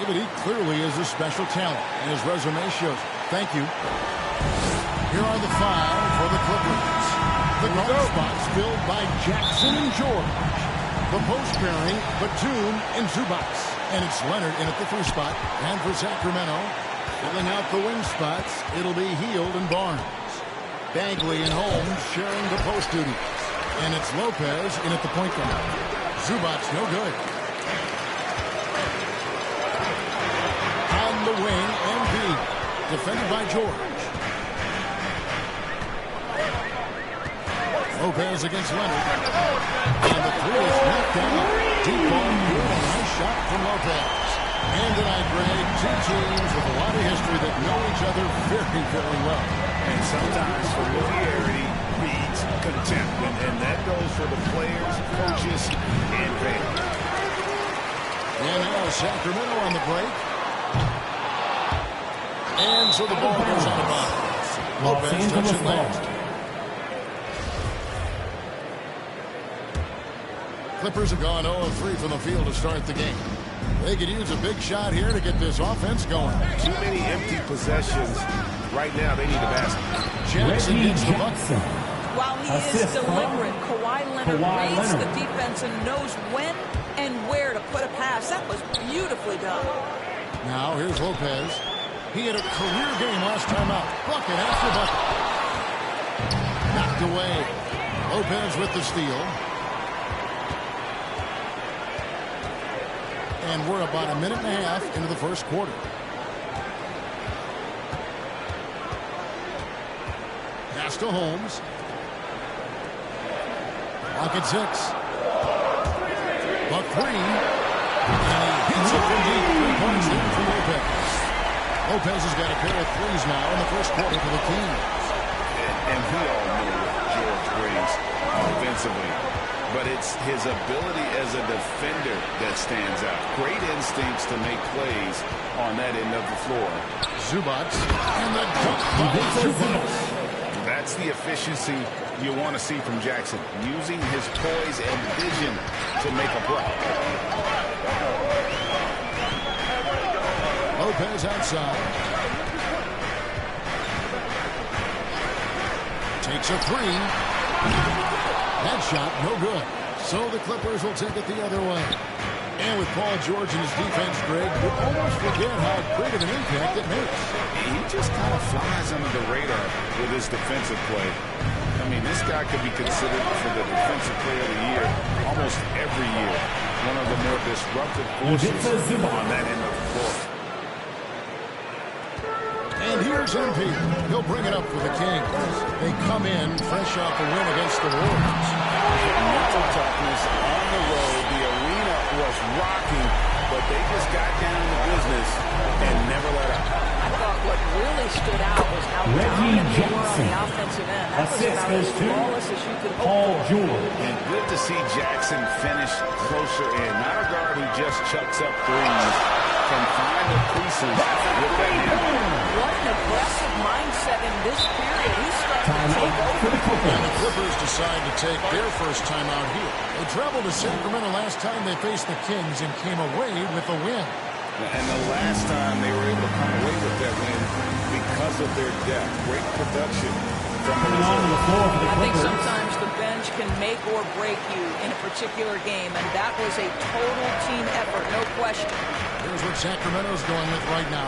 David, he clearly is a special talent, and his resume shows it. Thank you. Here are the five for the Clippers. The guard spots filled by Jackson and George. The post pairing, Batum and Zubats. And it's Leonard in at the 3 spot. And for Sacramento, filling out the wing spots, it'll be Hield and Barnes. Bagley and Holmes sharing the post duties. And it's Lopez in at the point guard. Zubats no good. On the wing, Embiid, defended by George. Lopez against Leonard. And the 3 is knocked down. Deep ball, good. A nice shot from Lopez. And tonight, Greg, 2 teams with a lot of history that know each other very, very well. And sometimes familiarity breeds contempt. And that goes for the players, coaches, and fans. And now Sacramento on the break. And so the ball goes out of bounds. Lopez touches last. Clippers have gone 0-3 from the field to start the game. They could use a big shot here to get this offense going. Too many empty possessions. Right now, they need a basket. Jackson gets the bucket. While he is deliberate, Kawhi Leonard reads the defense and knows when and where to put a pass. That was beautifully done. Now, here's Lopez. He had a career game last time out. Bucket after bucket. Knocked away. Lopez with the steal. And we're about a minute and a half into the first quarter. Pass to Holmes. Clock at 6. Buck 3. And he hits it from deep. 3 points there for Lopez. Lopez has got a pair of 3s now in the first quarter for the Kings. And we all know George brings offensively. But it's his ability as a defender that stands out. Great instincts to make plays on that end of the floor. Zubats and the dunk by Zubats. That's the efficiency you want to see from Jackson, using his poise and vision to make a play. Lopez outside. Takes a 3. That shot, no good. So the Clippers will take it the other way. And with Paul George and his defense, Greg, you almost forget how great of an impact it makes. He just kind of flies under the radar with his defensive play. I mean, this guy could be considered for the defensive player of the year almost every year. One of the more disruptive forces on that end of the floor. And here's MP. He'll bring it up for the Kings. They come in fresh off the win against the Warriors. Mental toughness on the road. The arena was rocking, but they just got down to business and never let up. I thought what really stood out was how dominant they were on the offensive end. That was about as flawless as you could hope for. And good to see Jackson finish closer in. Not a guard who just chucks up 3s, can find the creases with that handle. What an aggressive mindset in this period. He's starting to take over. And the Clippers decide to take their first time out here. They traveled to Sacramento last time they faced the Kings and came away with a win. And the last time they were able to come away with that win because of their depth. Great production from the reserve. I think sometimes the bench can make or break you in a particular game, and that was a total team effort, no question. Here's what Sacramento's going with right now.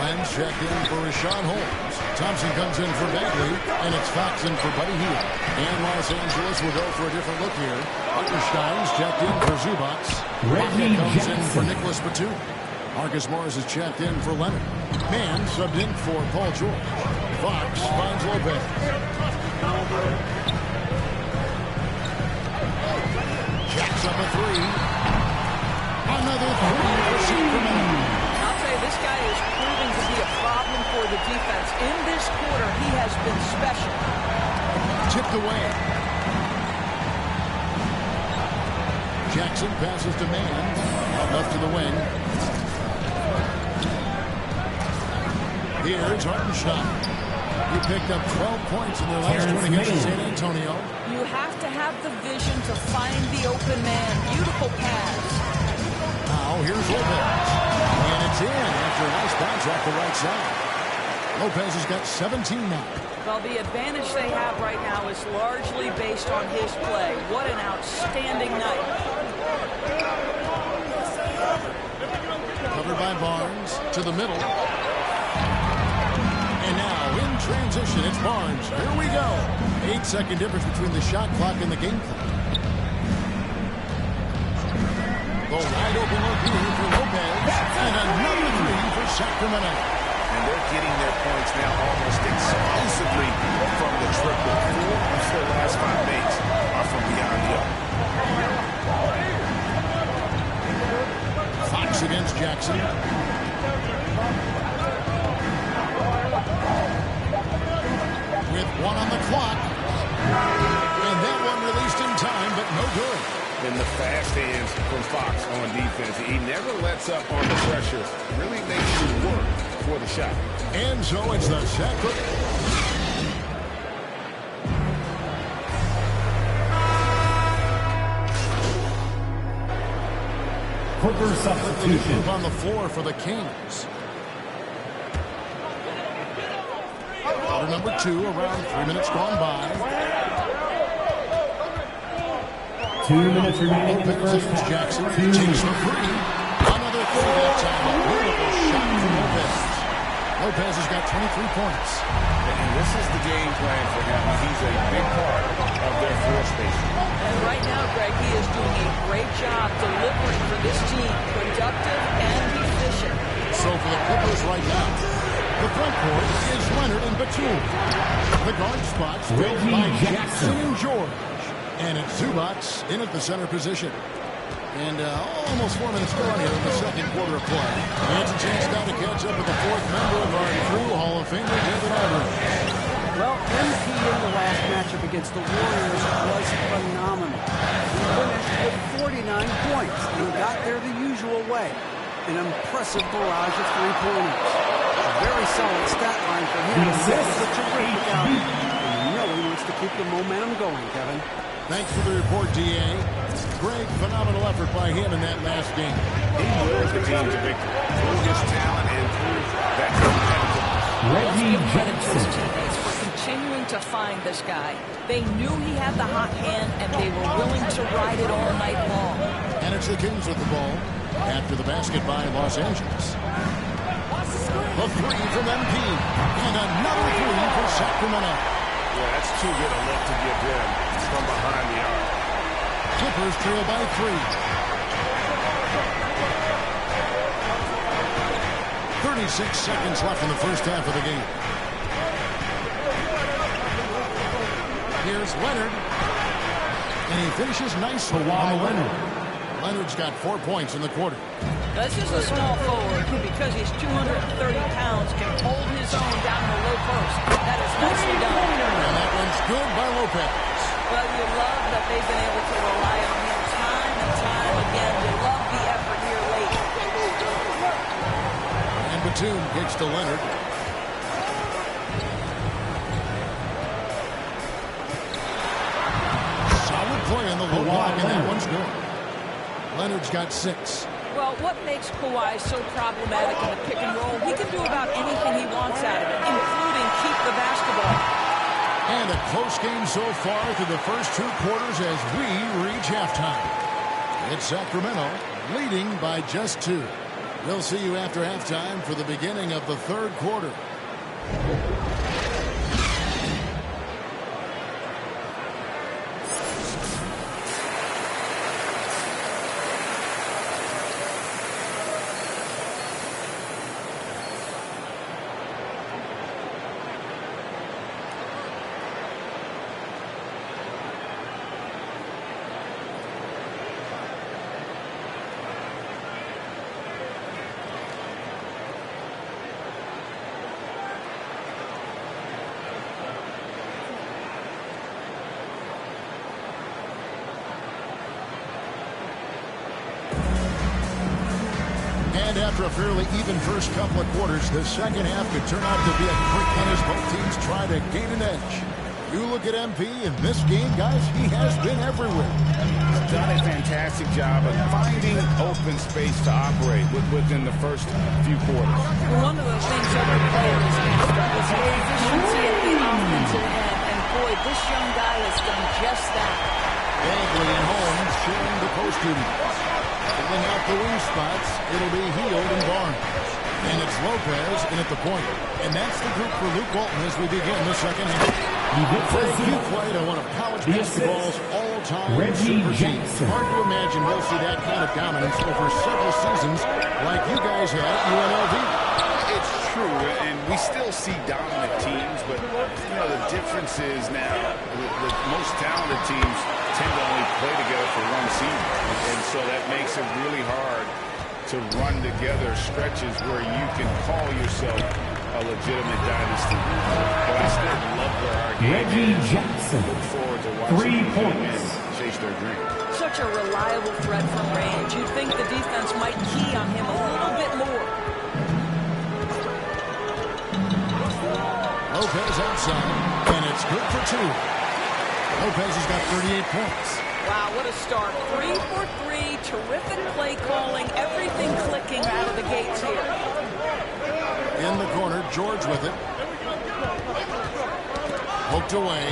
Lenz checked in for Rashawn Holmes. Thompson comes in for Bagley, and it's Fox in for Buddy Hield. And Los Angeles will go for a different look here. Hartenstein's checked in for Zubac. Reggie comes in for Nicholas Batum. Marcus Morris is checked in for Leonard. Mann subbed in for Paul George. Fox finds Lopez. Jacks up a three. Another three for Sacramento. I'll tell you, this guy is proving to be a problem for the defense. In this quarter, he has been special. Tipped away. Jackson passes to Mann. Left to the wing. Here's Hartenstein. He picked up 12 points in their last 20 against San Antonio. You have to have the vision to find the open man. Beautiful pass. Now here's Lopez. And it's in after a nice bounce off the right side. Lopez has got 17 now. Well, the advantage they have right now is largely based on his play. What an outstanding night. Covered by Barnes to the middle. And now in transition, it's Barnes. Here we go. 8-second difference between the shot clock and the game clock. The wide open look here for Lopez. And another three for Sacramento. And they're getting their points now almost exclusively from the triple. 4 of their last 5 makes are from beyond the arc. Fox against Jackson. With 1 on the clock. And that one released in time, but no good. In the fast hands from Fox on defense. He never lets up on the pressure. Really makes you work for the shot. And so it's the Sacramento. Clipper substitution. On the floor for the Kings. Quarter number 2, around 3 minutes gone by. 2 minutes remaining in the first half. Jackson takes the free. Another three that time. A beautiful shot from Lopez. Lopez has got 23 points. And this is the game plan for him. He's a big part of their floor spacing. And right now, Greg, he is doing a great job delivering for this team. Productive and efficient. So for the Clippers right now, the front court is Leonard and Batum. The guard spots filled by Jackson and George. And it's Zubac in at the center position. And almost 4 minutes gone here in the second quarter of play. And it's a chance now to catch up with the fourth member of our crew, Hall of Famer David Aldridge. Well, MP in the last matchup against the Warriors was phenomenal. He finished with 49 points and got there the usual way. An impressive barrage of three-pointers. A very solid stat line for him. This is a terrific outing. And you know he wants to keep the momentum going, Kevin. Thanks for the report, D.A. Great, phenomenal effort by him in that last game. He wills the team to victory through his talent and through that competitiveness. Reggie Jackson. Teammates for continuing to find this guy. They knew he had the hot hand, and they were willing to ride it all night long. And it's the Kings with the ball after the basket by Los Angeles. A three from MP. And another three for Sacramento. Yeah, that's too good a look to give them from behind the arc. Clippers trail by 3. 36 seconds left in the first half of the game. Here's Leonard. And he finishes nicely on the Leonard. Leonard's got 4 points in the quarter. That's just a small forward who, because he's 230 pounds, can hold his own down in the low post. That is nicely done. And that one's good by Lopez. Well, you love that they've been able to rely on him time and time again. You love the effort here late. Batum kicks to Leonard. Solid play in the low block, and that one's good. Leonard's got 6. Well, what makes Kawhi so problematic in the pick and roll, he can do about anything he wants out of it, including keep the basketball. And a close game so far through the first 2 quarters as we reach halftime. It's Sacramento leading by just 2. We'll see you after halftime for the beginning of the 3rd quarter. And after a fairly even first couple of quarters, the second half could turn out to be a quick one as both teams try to gain an edge. You look at MP in this game, guys, he has been everywhere. He's done a fantastic job of finding open space to operate within the first few quarters. One of the things other players asked of is his efficiency at the offensive end. And boy, this young guy has done just that. Bagley and Holmes sharing the post duty. Filling out the wing spots, it'll be Hield and Barnes. And it's Lopez in at the point. And that's the group for Luke Walton as we begin the second half. Fred, you played on one of college basketball's all-time super teams. Hard to imagine we'll see that kind of dominance over several seasons like you guys had at UNLV. It's true, and we still see dominant teams, but the difference is now with most talented teams tend to only play together for one season, and so that makes it really hard to run together stretches where you can call yourself a legitimate dynasty. But I still love where our game is. Jackson. Look forward to watching 3 points. chase their dream. Such a reliable threat from range. You'd think the defense might key on him a little bit more. Lopez outside, and it's good for 2. Lopez has got 38 points. Wow, what a start. 3 for 3, terrific play calling, everything clicking out of the gates here. In the corner, George with it. Poked away.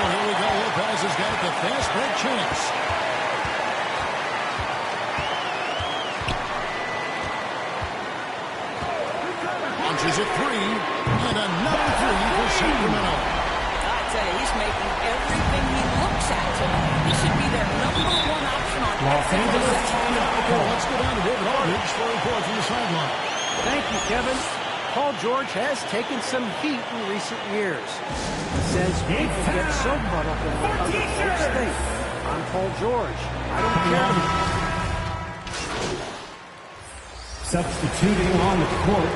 Here we go. Lopez has got the fast break chance. Launches at 3, and another 3 for Sacramento. I tell you, he's making everything he looks at tonight. He should be their #1 option on Los Angeles. Well, let's go down to David Aldridge for a report from the sideline. Thank you, Kevin. Paul George has taken some heat in recent years. He says people get so caught up in what other folks think. I'm Paul George. I don't care. Substituting on the court.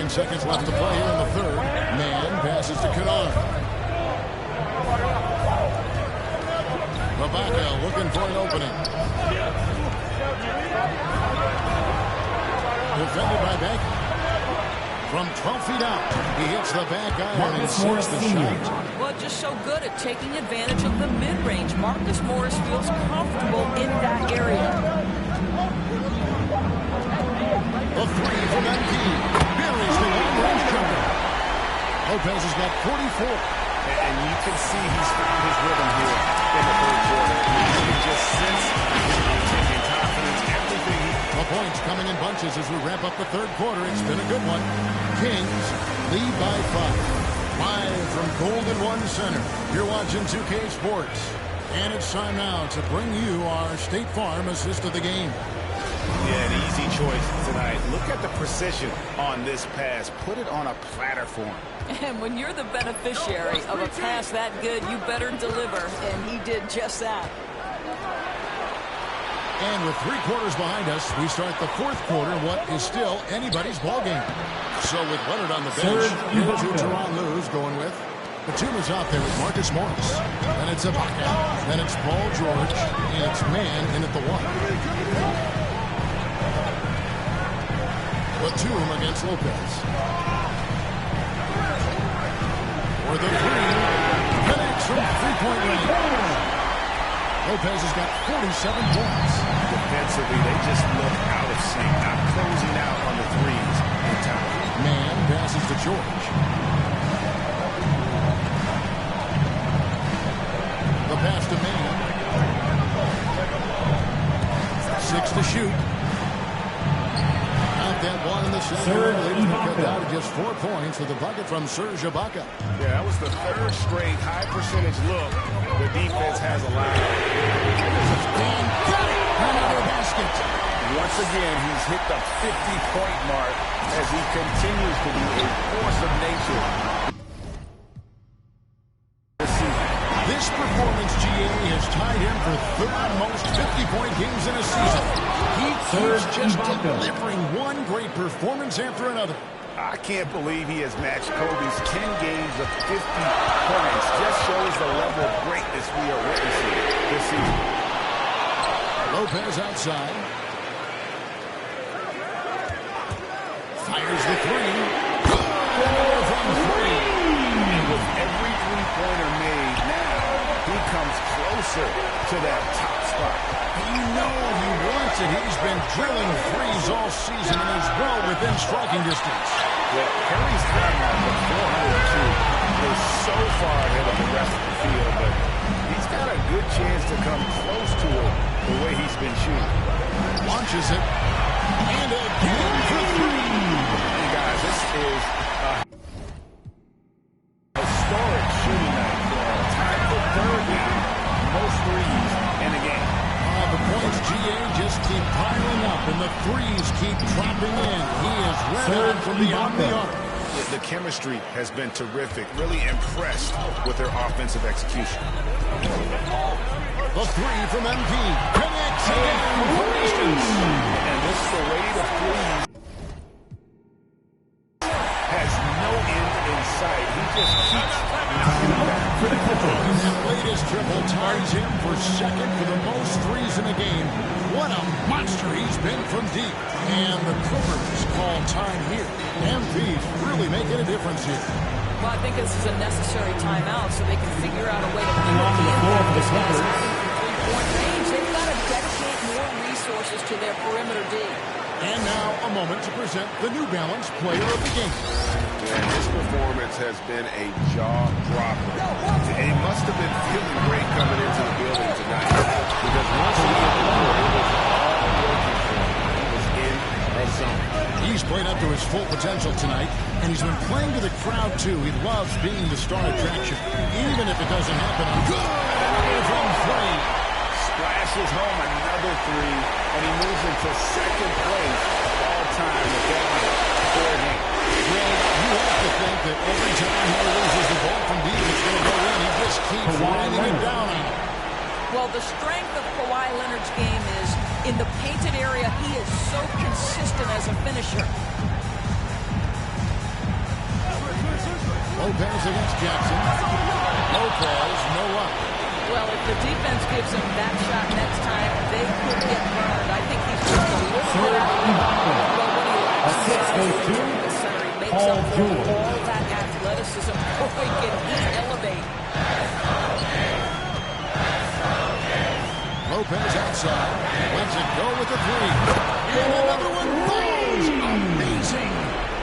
Seconds left to play here in the 3rd. Man passes to Kennard. Rebecca looking for an opening. Defended by Baker. From 12 feet out, he hits the back iron and sees the shot. Well, just so good at taking advantage of the mid-range. Marcus Morris feels comfortable in that area. The 3 from MP. Buries the long-range jumper. Lopez has got 44. And you can see he's found his rhythm here in the 3rd quarter. You can just sense his uptick in confidence, everything. The points coming in bunches as we wrap up the 3rd quarter. It's been a good one. Kings lead by 5. Live from Golden One Center. You're watching 2K Sports. And it's time now to bring you our State Farm assist of the game. Yeah, an easy choice tonight. Look at the precision on this pass. Put it on a platter for him. And when you're the beneficiary of a pass that good, you better deliver. And he did just that. And with 3 quarters behind us, we start the 4th quarter, what is still anybody's ball game. So with Leonard on the bench, here's who Teron Lue's going with. The team is out there with Marcus Morris. Then it's Ibaka. Then it's Paul George. And it's man in at the 1. Batum against Lopez. For the 3. Connects from 3-point range. Lopez has got 47 points. Defensively, they just look out of sync, not closing out on the threes in time. Man passes to George. The pass to Man. 6 to shoot. Out that one in the second. Leading to cut down to just 4 points with a bucket from Serge Ibaka. Yeah, that was the 3rd straight high percentage look the defense has allowed. And got it! Another basket. Once again, he's hit the 50-point mark as he continues to be a force of nature this season. This performance, GA, has tied him for 3rd most 50-point games in a season. He keeps just delivering one great performance after another. I can't believe he has matched Kobe's 10 games of 50 points. Just shows the level of greatness we are witnessing this season. Lopez outside. Fires the 3. From 3. And with every three-pointer made now, he comes closer to that top spot. You know he wants it. He's been drilling threes all season and is well within striking distance. Well, Curry's threat mark of 402 is so far ahead of the rest of the field, but he's got a good chance to come close to it the way he's been shooting. Launches it. And again for 3. And guys, this is a historic shooting night. Tied for 3rd now. Most threes in a game. The points, GA, just keep piling up, and the threes keep dropping in. He is ready from beyond the arc. The chemistry has been terrific. Really impressed with their offensive execution. The 3 from MP. Connects again for distance. And this rate of threes has no end in sight. He just keeps knocking back. That latest triple ties him for 2nd for the most threes in a game. What a monster he's been from deep. And the Clippers call time here. MP's really making a difference here. Well, I think this is a necessary timeout so they can figure out a way to limit the impact of this guys from three-point range. They've got to dedicate more resources to their perimeter D. And now a moment to present the New Balance Player of the Game. And his performance has been a jaw-dropper. He must have been feeling great coming into the building tonight. Because once he hit the court, it was all working for him. He was in a zone. He's played up to his full potential tonight, and he's been playing to the crowd, too. He loves being the star attraction, even if it doesn't happen. Good from 3. Splashes home another 3, and he moves into 2nd place all time with that 4 games. Well, you have to think that every time he releases the ball from deep, it's going to go in. He just keeps raining it down on it. Well, the strength of Kawhi Leonard's game is in the painted area. He is so consistent as a finisher. Lopez against Jackson. Lopez, no luck. Well, if the defense gives him that shot next time, they could get burned. I think he's just a little bit out of the well, what he lacks the center. He makes up for all that athleticism. Boy, can he elevate. Lopez outside. Lets it go with the 3. And another one falls. Amazing.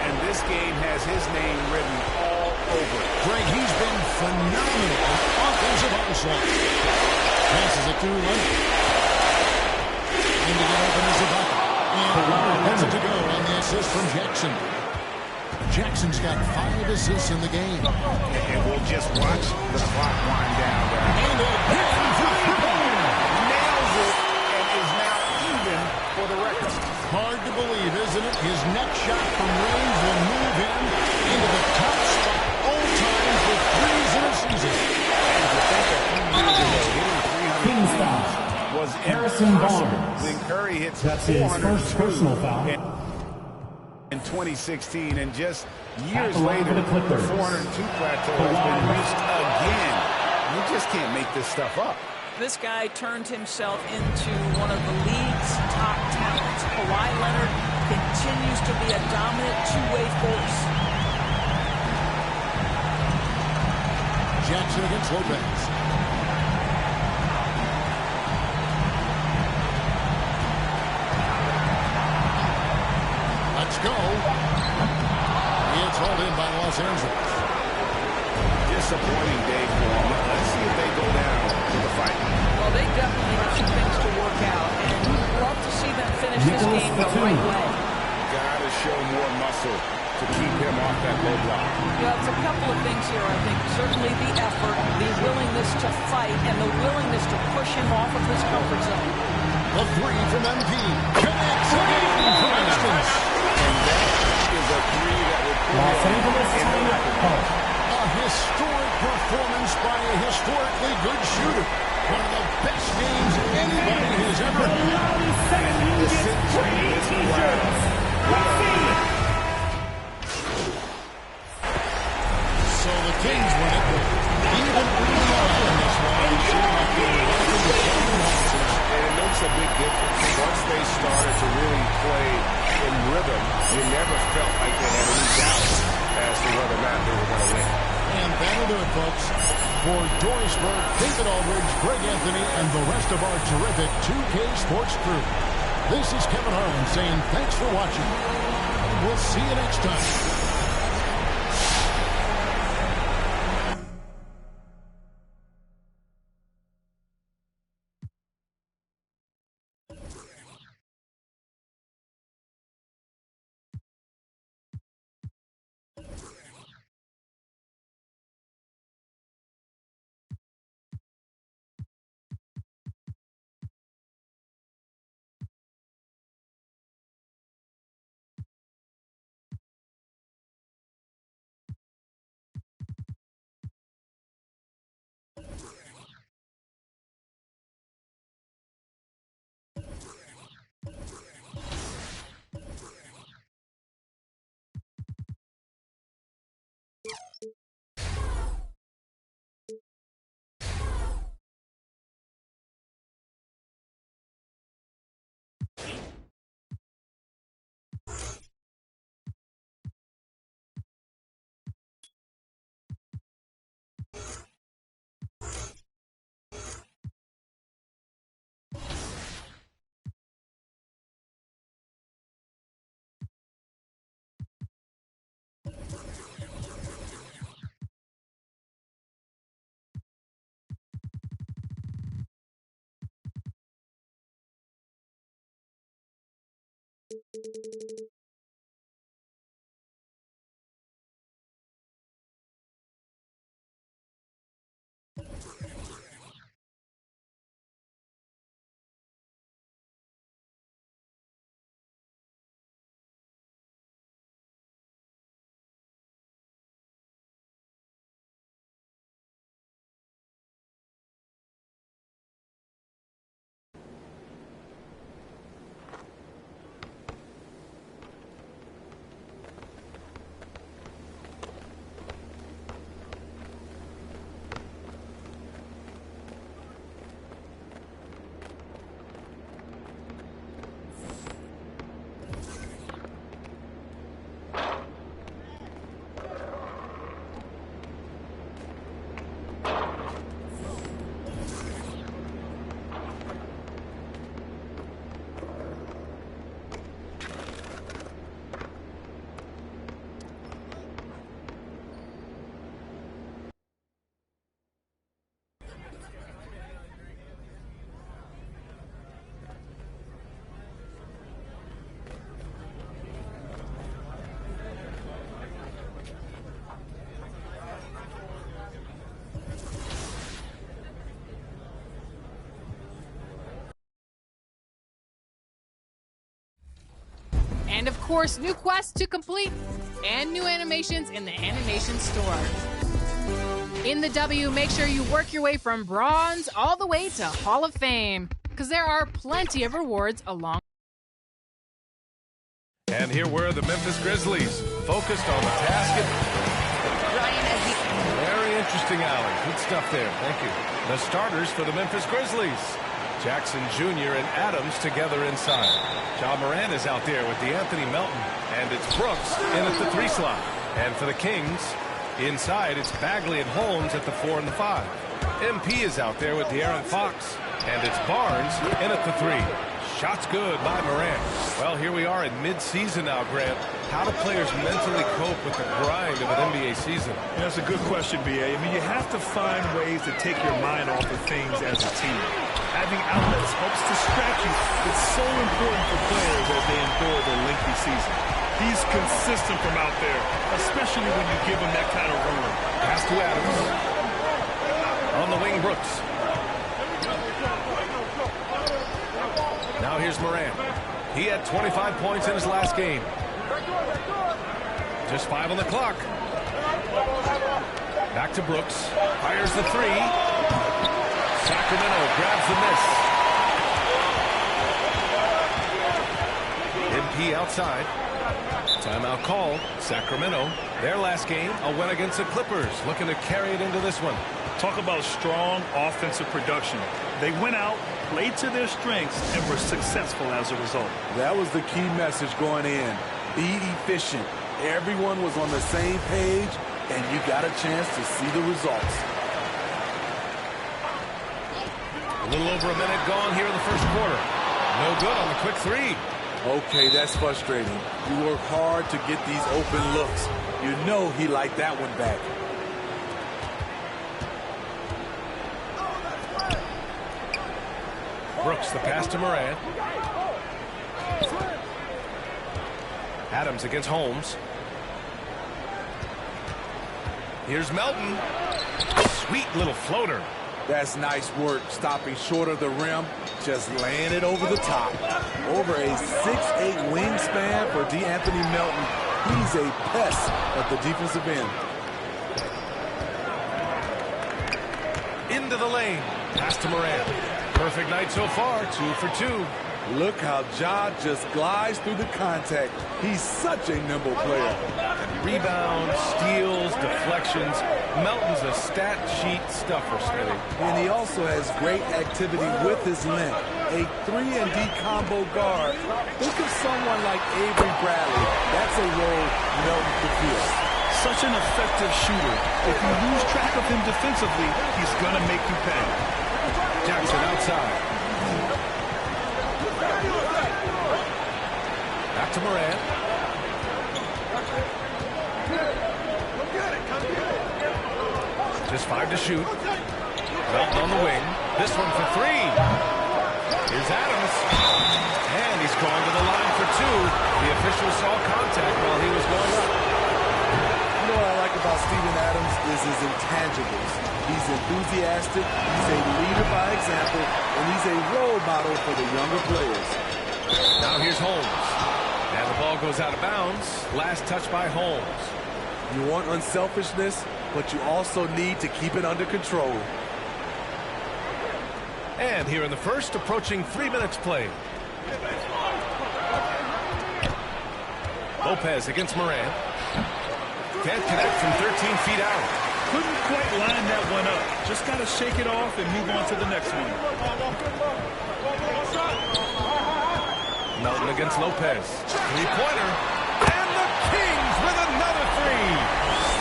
And this game has his name written all over it. Greg, he's been phenomenal on offensive onslaught. Passes it to Leonard. And to get open is Ibaka. And has it to go on the assist from Jackson. Jackson's got 5 assists in the game. And we'll just watch the clock wind down. And again for the nails it and is now even for the record. Hard to believe, isn't it? His next shot from range will move him into the top spot all time for threes in a season. And to think a few years ago, hitting 300 was Harrison impossible. Barnes. Then Curry hits That's his first personal foul. in 2016, and just years later, the 402 plateau has been reached again. You just can't make this stuff up. This guy turned himself into one of the league's top talents. Kawhi Leonard continues to be a dominant two-way force. Jackson against Lopez. Let's go. It's hauled in by Los Angeles. Disappointing day for them. Let's see if they go down to the fight. Well, they definitely have some things to work out, and we'd love to see them finish this game the right way. Gotta show more muscle to keep him off that low block. Yeah, it's a couple of things here, I think. Certainly the effort, the willingness to fight, and the willingness to push him off of his comfort zone. The three from MP. Connects again from distance. And that is a three that will put him in the record. A historic performance by a historically good shooter. One of the best games anybody has ever had. And the century is proud. So the Kings win it. Even early on in this one, it seemed like they were welcome to Kevin Johnson. And it makes a big difference. Once they started to really play in rhythm, you never felt like they had any doubt as to whether or not they were going to win. And that'll do it, folks. For Doris Burke, David Aldridge, Greg Anthony, and the rest of our terrific 2K Sports crew, this is Kevin Harlan saying thanks for watching. We'll see you next time. And of course, new quests to complete and new animations in the animation store. In the W, make sure you work your way from bronze all the way to Hall of Fame, because there are plenty of rewards along. And here were the Memphis Grizzlies, focused on the task at... Very interesting, Allen. Good stuff there. Thank you. The starters for the Memphis Grizzlies. Jackson Jr. and Adams together inside. Ja Morant is out there with the Anthony Melton. And it's Brooks in at the 3 slot. And for the Kings, inside it's Bagley and Holmes at the 4 and the 5. MP is out there with De'Aaron Fox. And it's Barnes in at the 3. Shots good by Morant. Well, here we are in mid-season now, Grant. How do players mentally cope with the grind of an NBA season? Yeah, that's a good question, B.A. I mean, you have to find ways to take your mind off of things as a team. Having outlets helps distract you. It's so important for players as they endure the lengthy season. He's consistent from out there, especially when you give him that kind of run. Pass to Adams. On the wing, Brooks. Now here's Morant. He had 25 points in his last game. Just 5 on the clock. Back to Brooks. Fires the 3. Sacramento grabs the miss. MP outside. Timeout called. Sacramento, their last game, a win against the Clippers. Looking to carry it into this one. Talk about strong offensive production. They went out, played to their strengths, and were successful as a result. That was the key message going in. Be efficient. Everyone was on the same page, and you got a chance to see the results. A little over a minute gone here in the first quarter. No good on the quick 3. Okay, that's frustrating. You work hard to get these open looks. You know he liked that one back. Brooks, the pass to Morant. Adams against Holmes. Here's Melton. Sweet little floater. That's nice work, stopping short of the rim, just laying it over the top. Over a 6'8" wingspan for D'Anthony Melton. He's a pest at the defensive end. Into the lane. Pass to Morant. Perfect night so far, 2 for 2. Look how Ja just glides through the contact. He's such a nimble player. Rebounds, steals, deflections. Melton's a stat sheet stuffer, Smitty. And he also has great activity with his length. A 3-and-D combo guard. Think of someone like Avery Bradley. That's a role Melton could fill. Such an effective shooter. If you lose track of him defensively, he's going to make you pay. Jackson outside. Back to Morant. Just 5 to shoot. Melton on the wing. This one for 3. Here's Adams. And he's going to the line for 2. The official saw contact while he was going up. You know what I like about Steven Adams is his intangibles. He's enthusiastic, he's a leader by example, and he's a role model for the younger players. Now here's Holmes. And the ball goes out of bounds. Last touch by Holmes. You want unselfishness, but you also need to keep it under control. And here in the first, approaching 3 minutes played. Lopez against Morant. Can't connect from 13 feet out. Couldn't quite line that one up. Just got to shake it off and move on to the next one. Melton against Lopez. 3-pointer. And the Kings with another 3.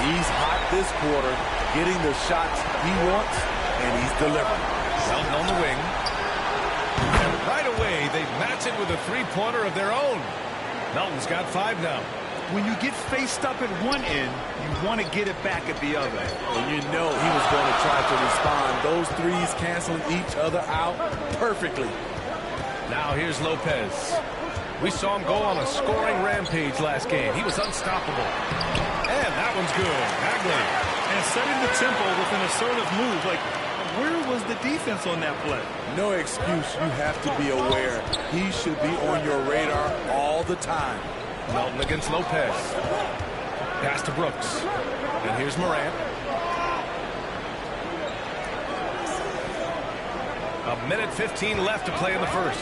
He's hot this quarter, getting the shots he wants, and he's delivering. Melton on the wing. And right away, they match it with a 3-pointer of their own. Melton's got 5 now. When you get faced up at one end, you want to get it back at the other. And you know he was going to try to respond. Those threes canceling each other out perfectly. Now here's Lopez. We saw him go on a scoring rampage last game. He was unstoppable. And that one's good. Bagley. And setting the tempo with an assertive move. Like, where was the defense on that play? No excuse. You have to be aware. He should be on your radar all the time. Melton against Lopez. Pass to Brooks. And here's Morant. A minute 15 left to play in the first.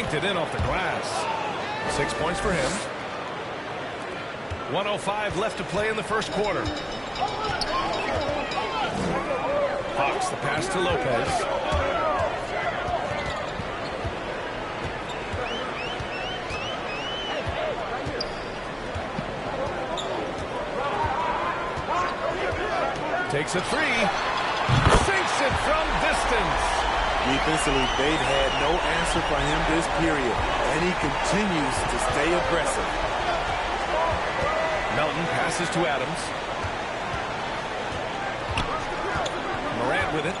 banked it in off the glass. 6 points for him. 1:05 left to play in the first quarter. Fox, the pass to Lopez. Takes a three. Sinks it from distance. Defensively, they've had no answer for him this period, and he continues to stay aggressive. Melton passes to Adams. Morant with it.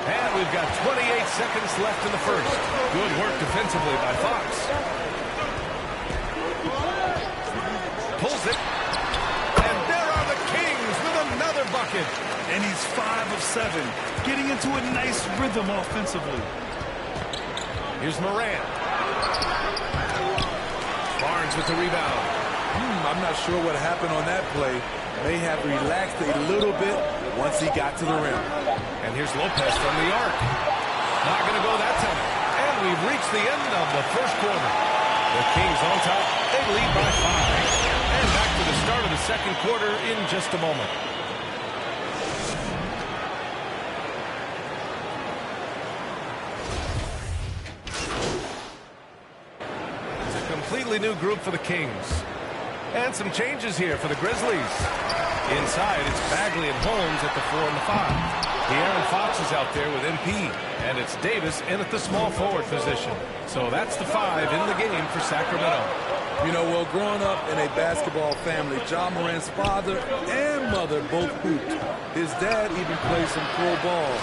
And we've got 28 seconds left in the first. Good work defensively by Fox. Pulls it. And there are the Kings with another bucket. And he's 5 of 7, getting into a nice rhythm offensively. Here's Morant. Barnes with the rebound. I'm not sure what happened on that play. May have relaxed a little bit once he got to the rim. And here's Lopez from the arc. Not going to go that time. And we've reached the end of the first quarter. The Kings on top. They lead by 5. And back to the start of the second quarter in just a moment. Completely new group for the Kings. And some changes here for the Grizzlies. Inside, it's Bagley and Holmes at the 4 and the 5. De'Aaron Fox is out there with MP. And it's Davis in at the small forward position. So that's the 5 in the game for Sacramento. You know, well, growing up in a basketball family, Ja Morant's father and mother both hooped. His dad even played some pro ball.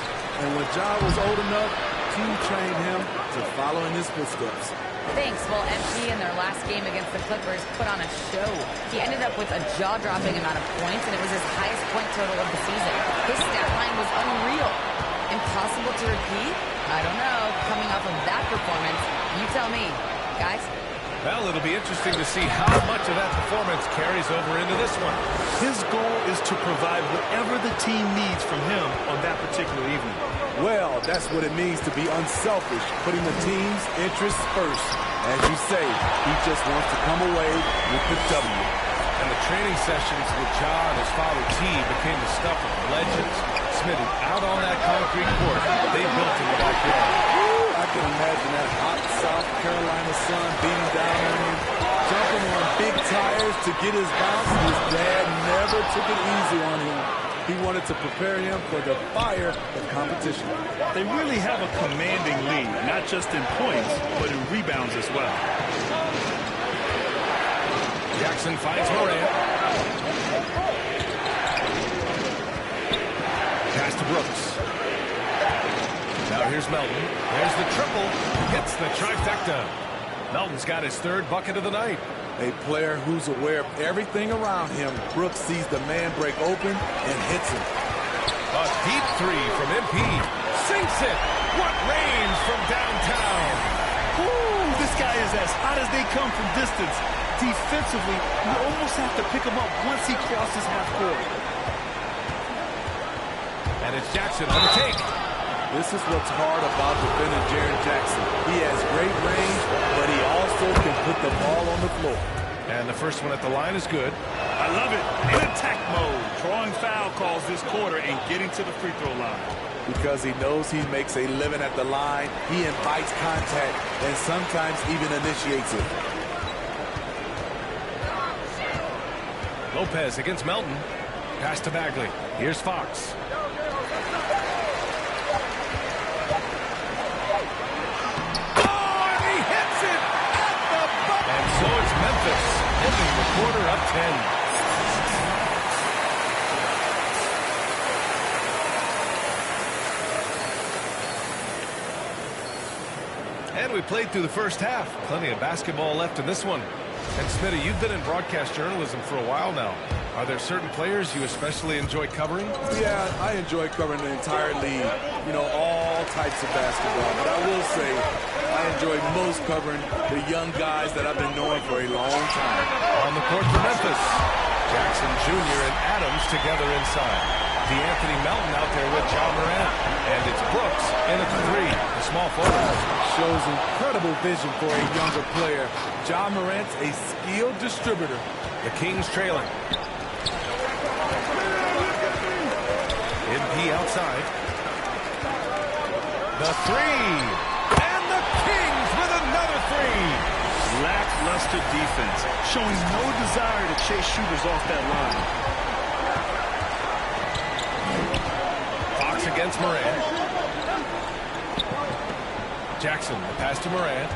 And when Ja was old enough, team trained him to follow in his footsteps. Thanks. Well, MP in their last game against the Clippers put on a show. He ended up with a jaw-dropping amount of points, and it was his highest point total of the season. His stat line was unreal. Impossible to repeat? I don't know. Coming off of that performance, you tell me. Guys? Well, it'll be interesting to see how much of that performance carries over into this one. His goal is to provide whatever the team needs from him on that particular evening. Well, that's what it means to be unselfish, putting the team's interests first. As you say, he just wants to come away with the W. And the training sessions with Ja and his father T became the stuff of legends. Smitty, out on that concrete court, they built in the backyard. I can imagine that hot South Carolina sun beating down on him, jumping on big tires to get his bounce. His dad never took it easy on him. He wanted to prepare him for the fire of competition. They really have a commanding lead, not just in points, but in rebounds as well. Jackson finds Morant. Pass to Brooks. Now here's Melton. There's the triple. Gets the trifecta. Melton's got his third bucket of the night. A player who's aware of everything around him. Brooks sees the man break open and hits him. A deep three from MP. Sinks it. What range from downtown. Ooh, this guy is as hot as they come from distance. Defensively, you almost have to pick him up once he crosses half court. And it's Jackson on the take. This is what's hard about defending Jaren Jackson. He has great range, but he also can put the ball on the floor. And the first one at the line is good. I love it. In attack mode, drawing foul calls this quarter and getting to the free throw line. Because he knows he makes a living at the line, he invites contact and sometimes even initiates it. Lopez against Melton. Pass to Bagley. Here's Fox. So it's Memphis, ending the quarter up 10. And we played through the first half. Plenty of basketball left in this one. And Smitty, you've been in broadcast journalism for a while now. Are there certain players you especially enjoy covering? Yeah, I enjoy covering the entire league. You know, all types of basketball. But I will say, I enjoy most covering the young guys that I've been knowing for a long time. On the court for Memphis, Jackson Jr. and Adams together inside. D'Anthony Melton out there with Ja Morant. And it's Brooks in at the 3. A small forward. Shows incredible vision for a younger player. Ja Morant's a skilled distributor. The Kings trailing. MP outside. The 3. And the Kings with another 3. Lackluster defense, showing no desire to chase shooters off that line. Fox against Morant. Jackson, the pass to Morant.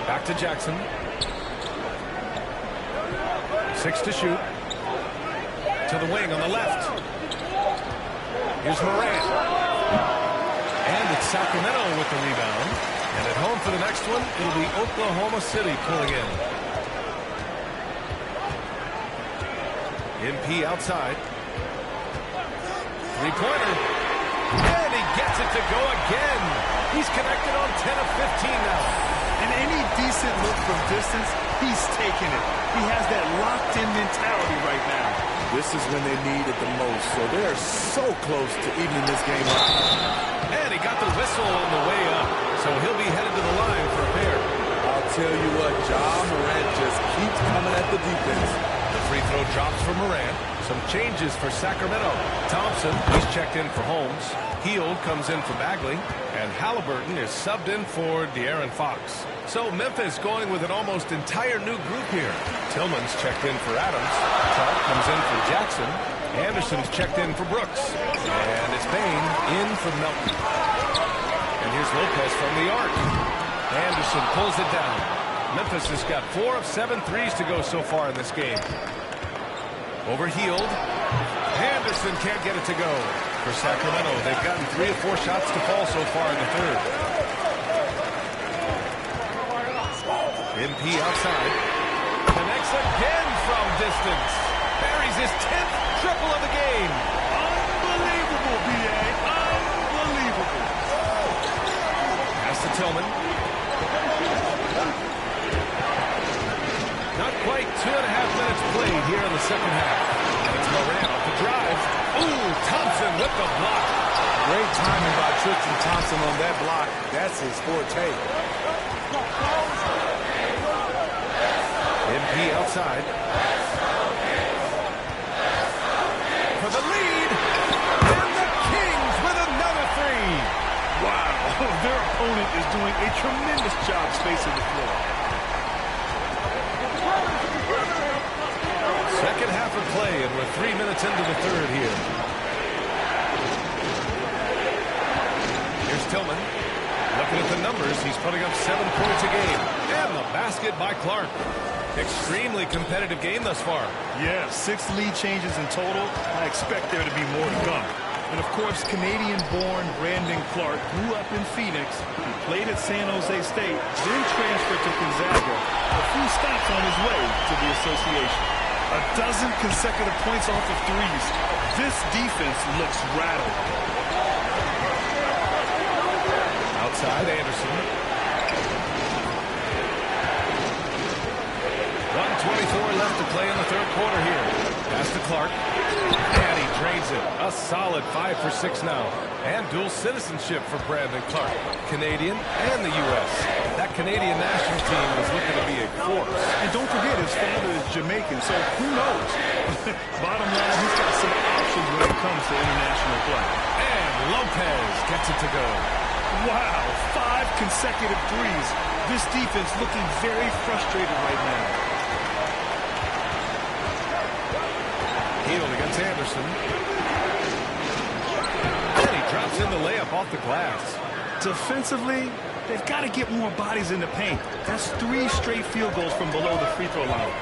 Back to Jackson. 6 to shoot. To the wing on the left. Here's Morant. And it's Sacramento with the rebound. And at home for the next one, it'll be Oklahoma City pulling in. MP outside. Three-pointer. And he gets it to go again. He's connected on 10 of 15 now. And any decent look from distance, he's taking it. He has that locked-in mentality right now. This is when they need it the most, so they're so close to evening this game up. And he got the whistle on the way up, so he'll be headed to the line for a pair. I'll tell you what, Ja Morant just keeps coming at the defense. The free throw drops for Morant. Some changes for Sacramento. Thompson, he's checked in for Holmes. Hield comes in for Bagley. And Halliburton is subbed in for De'Aaron Fox. So Memphis going with an almost entire new group here. Tillman's checked in for Adams. Clark comes in for Jackson. Anderson's checked in for Brooks. And it's Bain in for Melton. And here's Lopez from the arc. Anderson pulls it down. Memphis has got 4 of 7 threes to go so far in this game. Over Hield. Anderson can't get it to go. For Sacramento, they've gotten 3 or 4 shots to fall so far in the third. MP outside. Connects again from distance. Buries his 10th triple of the game. Unbelievable, B.A. Unbelievable. Pass to Tillman. Not quite 2.5 minutes played here in the second half. And it's Morant off the drive. Ooh, Thompson with the block. Great timing by Tristan Thompson on that block. That's his forte. MP outside. For the lead. And the Kings with another 3. Wow, their opponent is doing a tremendous job spacing the floor. Second half of play, and we're 3 minutes into the third here. Here's Tillman. Looking at the numbers, he's putting up 7 points a game. And the basket by Clark. Extremely competitive game thus far. Yeah, 6 lead changes in total. I expect there to be more to come. And of course, Canadian-born Brandon Clark grew up in Phoenix. He played at San Jose State, then transferred to Gonzaga. A few stops on his way to the association. 12 consecutive points off of threes. This defense looks rattled. Outside, Anderson. 1:24 left to play in the third quarter here. Pass to Clark. And he drains it. A solid 5 for 6 now. And dual citizenship for Brandon Clark. Canadian and the U.S. That Canadian national team is looking to be a force. And don't forget, his father is Jamaican, so who knows? Bottom line, he's got some options when it comes to international play. And Lopez gets it to go. Wow, 5 consecutive threes. This defense looking very frustrated right now. Hield against Anderson. And he drops in the layup off the glass. Defensively, they've got to get more bodies in the paint. That's 3 straight field goals from below the free throw line.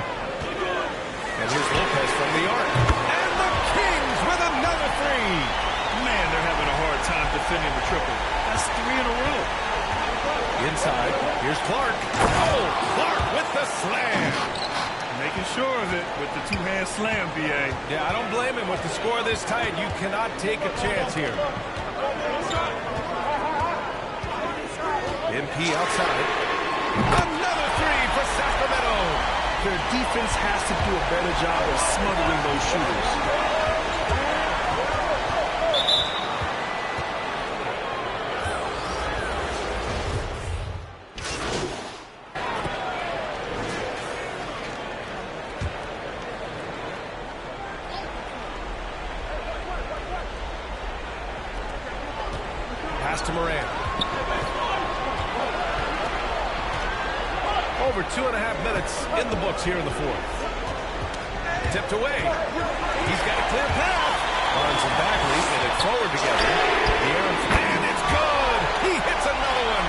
And here's Lopez from the arc. And the Kings with another 3. Man, they're having a hard time defending the triple. That's 3 in a row. Inside, here's Clark. Oh, Clark with the slam. Making sure of it with the 2-hand slam, B.A. Yeah, I don't blame him. With the score this tight, you cannot take a chance here. MP outside. Another 3 for Sacramento. Their defense has to do a better job of smothering those shooters. Pass to Moran. Over 2.5 minutes in the books here in the fourth. Tipped away. He's got a clear path. Barnes and Bagley get it forward together. The errant man, it's good. He hits another one.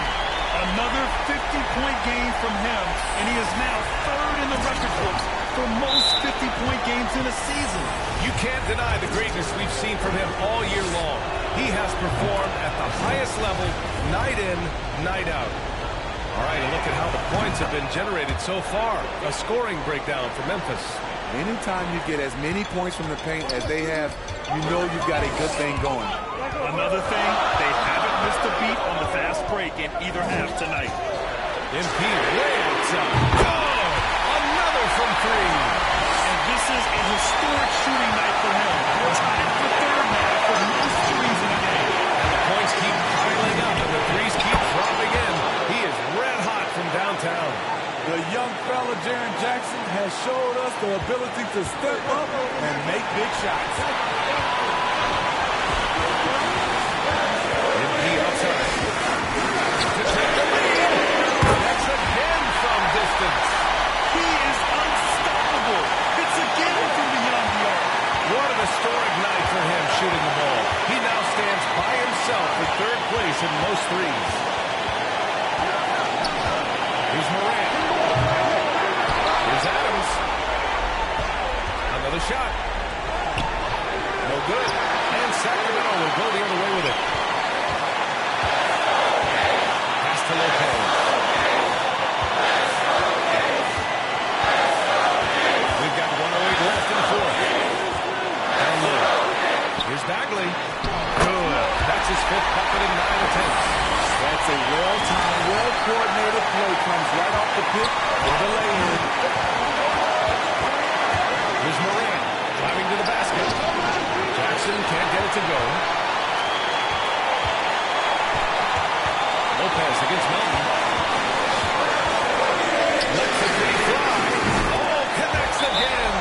Another 50-point game from him, and he is now third in the record books for most 50-point games in a season. You can't deny the greatness we've seen from him all year long. He has performed at the highest level, night in, night out. All right, a look at how the points have been generated so far. A scoring breakdown for Memphis. Anytime you get as many points from the paint as they have, you know you've got a good thing going. Another thing, they haven't missed a beat on the fast break in either half tonight. MP way outside. Good! Another from three. And this is a historic shooting night for him. Tied for third now for most threes in the game. And the points keep piling up and the threes keep dropping in. He is red hot from downtown. The young fella, Jaren Jackson, has showed us the ability to step up and make big shots. MP outside. To take the lead. That's again from distance. He is unstoppable. It's again from beyond the arc. What an historic night for him shooting the ball. He now stands by himself for third place in most threes. Here's Moran. Here's Adams. Another shot. No good. And Sacramento will go the other way with it. Pass to Lopez. We've got 1:08 left in the fourth. Down low. Here's Bagley. Good. That's his fifth bucket in 9 attempts. That's a well-timed, well-coordinated play. Comes right off the pick with a lay-in. Here's Moran driving to the basket. Jackson can't get it to go. Lopez against Melton. Lets the three fly. Oh, connects again.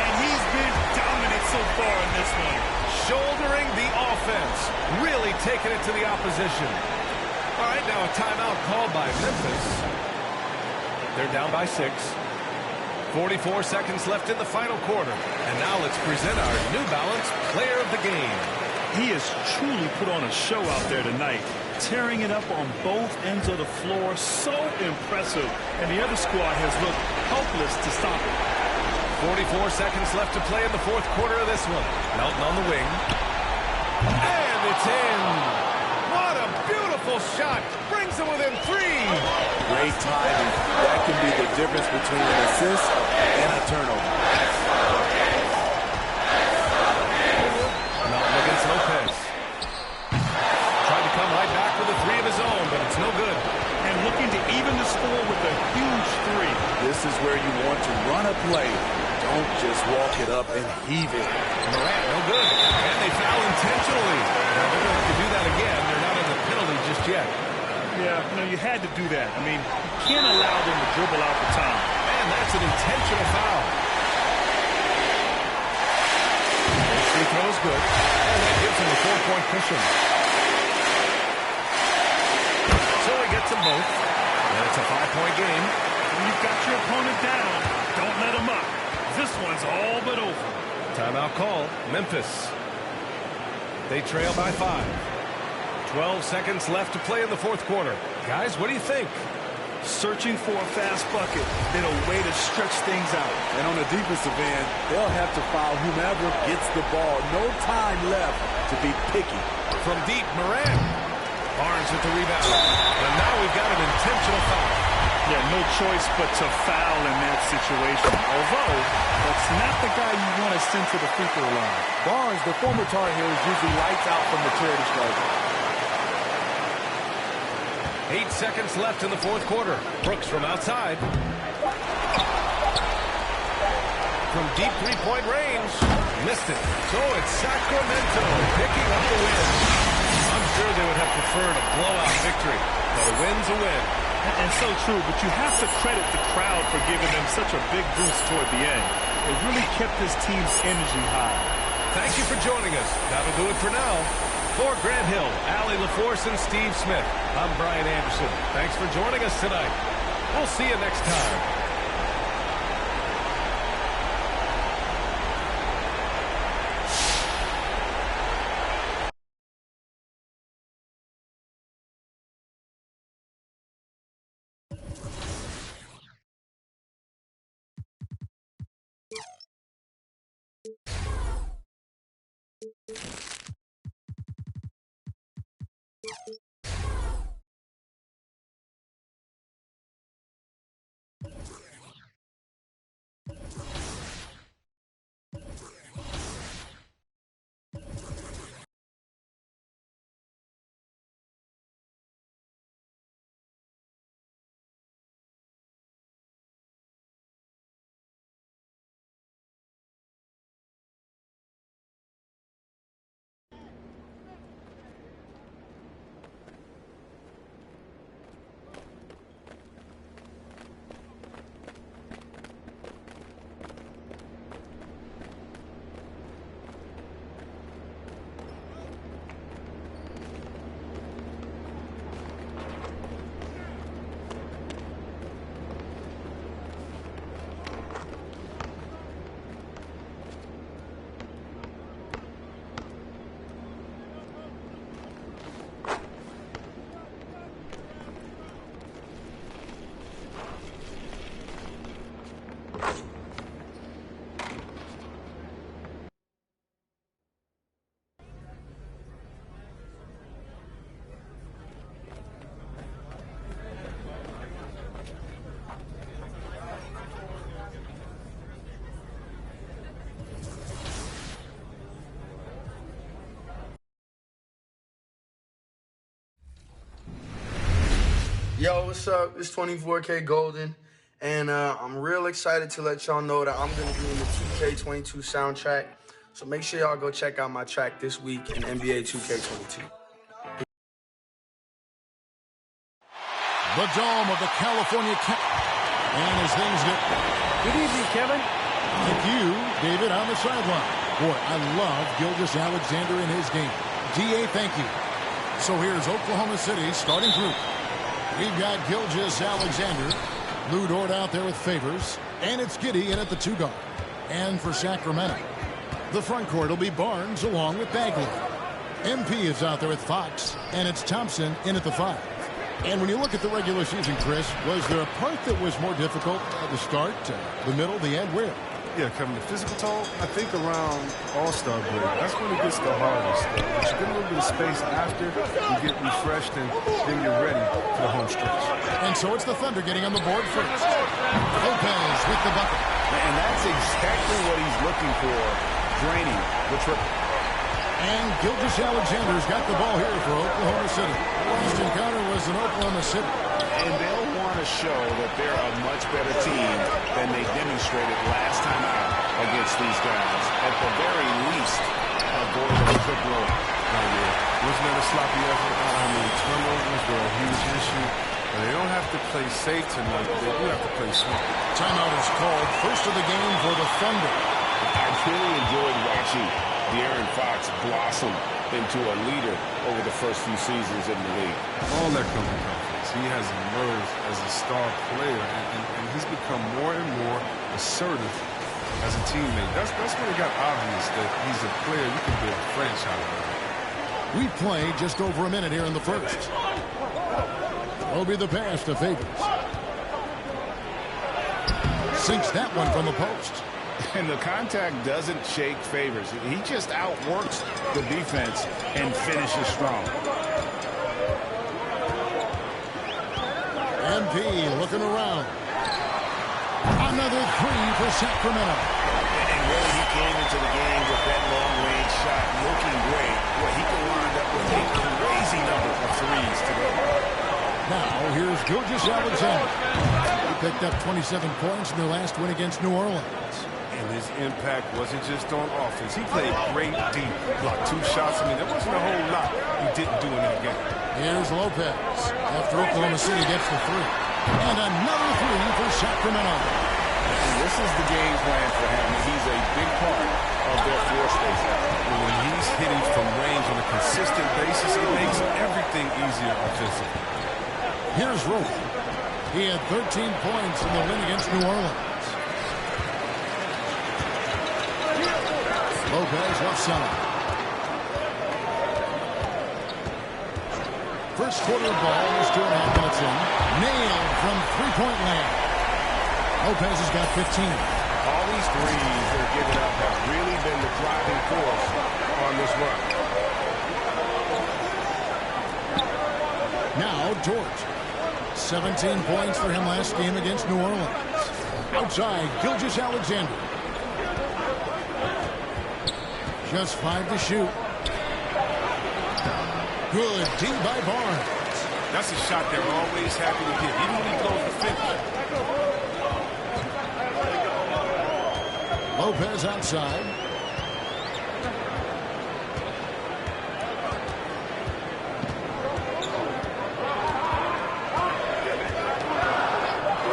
And he's been dominant so far in this one. Shouldering the offense. Really taking it to the opposition. All right, now a timeout called by Memphis. They're down by 6. 44 seconds left in the final quarter. And now let's present our New Balance Player of the Game. He has truly put on a show out there tonight, tearing it up on both ends of the floor. So impressive. And the other squad has looked helpless to stop it. 44 seconds left to play in the fourth quarter of this one. Melton on the wing. And it's in. What a beautiful shot. Brings them within 3. Great timing. That can be the difference between an assist and a turnover. Melton against Lopez. Tried to come right back with a 3 of his own, but it's no good. And looking to even the score with a huge 3. This is where you want to run a play. Don't just walk it up and heave it. Morant, no good. And they foul intentionally. Now they're going to have to do that again. They're not in the penalty just yet. Yeah, you had to do that. I mean, you can't allow them to dribble out the time. And that's an intentional foul. The free throw is good. And that gives him a 4-point cushion. So he gets them both. And it's a 5-point game. When you've got your opponent down, don't let him up. This one's all but over. Timeout call. Memphis. They trail by 5. 12 seconds left to play in the fourth quarter. Guys, what do you think? Searching for a fast bucket, then a way to stretch things out. And on the defensive end, they'll have to foul whomever gets the ball. No time left to be picky. From deep, Moran. Barnes with the rebound. And now we've got an intentional foul. Yeah, no choice but to foul in that situation. Although, that's not the guy you want to send to the free throw line. Barnes, the former Tar Heels, usually lights out from the charity stripe. 8 seconds left in the fourth quarter. Brooks from outside. From deep three-point range. Missed it. So it's Sacramento picking up the win. I'm sure they would have preferred a blowout victory, but a win's a win. And so true, but you have to credit the crowd for giving them such a big boost toward the end. It really kept this team's energy high. Thank you for joining us. That'll do it for now. For Grant Hill, Allie LaForce, and Steve Smith, I'm Brian Anderson. Thanks for joining us tonight. We'll see you next time. Yo, what's up? It's 24K Golden, and I'm real excited to let y'all know that I'm going to be in the 2K22 soundtrack. So make sure y'all go check out my track this week in NBA 2K22. The dome of the California and as things get... Good evening, Kevin. Thank you, David, on the sideline. Boy, I love Gilgeous-Alexander in his game. DA, thank you. So here's Oklahoma City's starting group. We've got Gilgeous-Alexander, Lou Dort out there with Favors, and it's Giddey in at the 2 guard. And for Sacramento, the front court will be Barnes along with Bagley. MP is out there with Fox, and it's Thompson in at the 5. And when you look at the regular season, Chris, was there a part that was more difficult at the start, the middle, the end, where? Yeah, Kevin, the physical toll, I think around All-Star break, that's when it gets the hardest. But you get a little bit of space after, you get refreshed, and then you're ready for the home stretch. And so it's the Thunder getting on the board first. Lopez with the bucket. And that's exactly what he's looking for, draining the triple. And Gilgeous-Alexander's got the ball here for Oklahoma City. Last encounter was in Oklahoma City. And they'll want to show that they're a much better team than they demonstrated last time out against these guys. At the very least, avoid a quick roll. Wasn't that a sloppy effort? I mean, turnovers were a huge issue. And they don't have to play safe tonight. They do have to play smart. Timeout is called. First of the game for the Thunder. I really enjoyed watching De'Aaron Fox blossom into a leader over the first few seasons in the league. All that comes with confidence. He has emerged as a star player, and he's become more and more assertive as a teammate. That's when it got obvious that he's a player you can build a franchise around. We've played just over a minute here in the first. Will be the pass to Favors. Sinks that one from the post. And the contact doesn't shake Favors. He just outworks the defense and finishes strong. MP looking around. Another 3 for Sacramento. And really, he came into the game with that long-range shot looking great. Well, he can wind up with a crazy number of threes today. Now, here's Gilgeous-Alexander. He picked up 27 points in their last win against New Orleans. And his impact wasn't just on offense. He played great deep. Blocked 2 shots. I mean, there wasn't a whole lot he didn't do in that game. Here's Lopez after Oklahoma City gets the 3. And another 3 for Sacramento. And this is the game plan for him. He's a big part of their floor space. When he's hitting from range on the consistent basis, it makes everything easier offensively. Here's Rowe. He had 13 points in the win against New Orleans. Lopez left center. First quarter ball is 2.5 minutes in. Nailed from three-point land. Lopez has got 15. All these threes they're giving up have really been the driving force on this run. Now George. 17 points for him last game against New Orleans. Outside, Gilgeous-Alexander. Just 5 to shoot. Good D by Barnes. That's a shot they're always happy to get, even when he throws the 50. Lopez outside.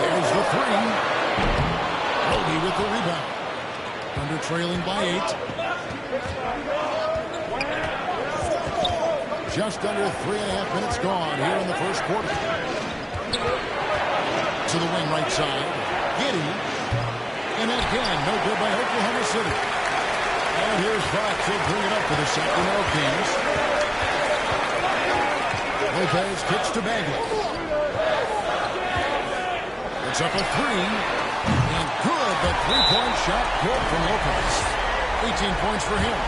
There's the three. Bogey with the rebound. Thunder trailing by 8. Just under 3.5 minutes gone here in the first quarter. To the wing right side. Giddey. And again, no good by Oklahoma City. And here's Fox. He'll bring it up for the Sacramento Kings. Lopez kicks to Bagley. It's up a three. And good. The three-point shot good from Lopez. 18 points for him.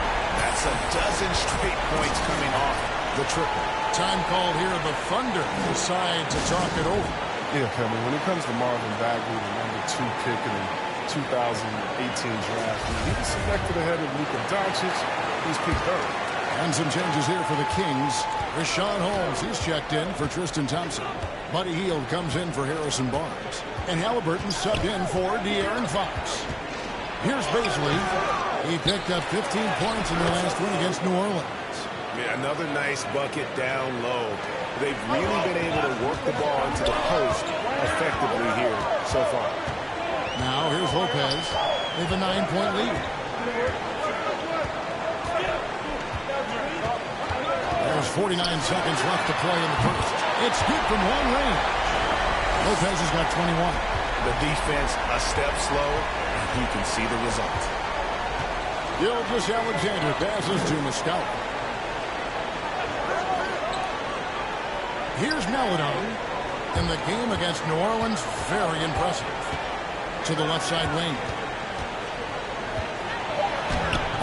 That's a dozen straight points coming off the triple. Time called here. The Thunder decide to talk it over. Yeah, Kevin, when it comes to Marvin Bagley, the #2 pick in the 2018 draft, he was selected ahead of Luka Doncic. He's picked third. And some changes here for the Kings. Rashawn Holmes, he's checked in for Tristan Thompson. Buddy Hield comes in for Harrison Barnes. And Halliburton subbed in for De'Aaron Fox. Here's Baisley. He picked up 15 points in their last win against New Orleans. Yeah, another nice bucket down low. They've really been able to work the ball into the post effectively here so far. Now here's Lopez. They have a 9-point lead. There's 49 seconds left to play in the first. It's good from long range. Lopez has got 21. The defense a step slow, and he can see the result. Gilgeous-Alexander passes to Muscala. Here's Melodon. In the game against New Orleans, very impressive. To the left side wing.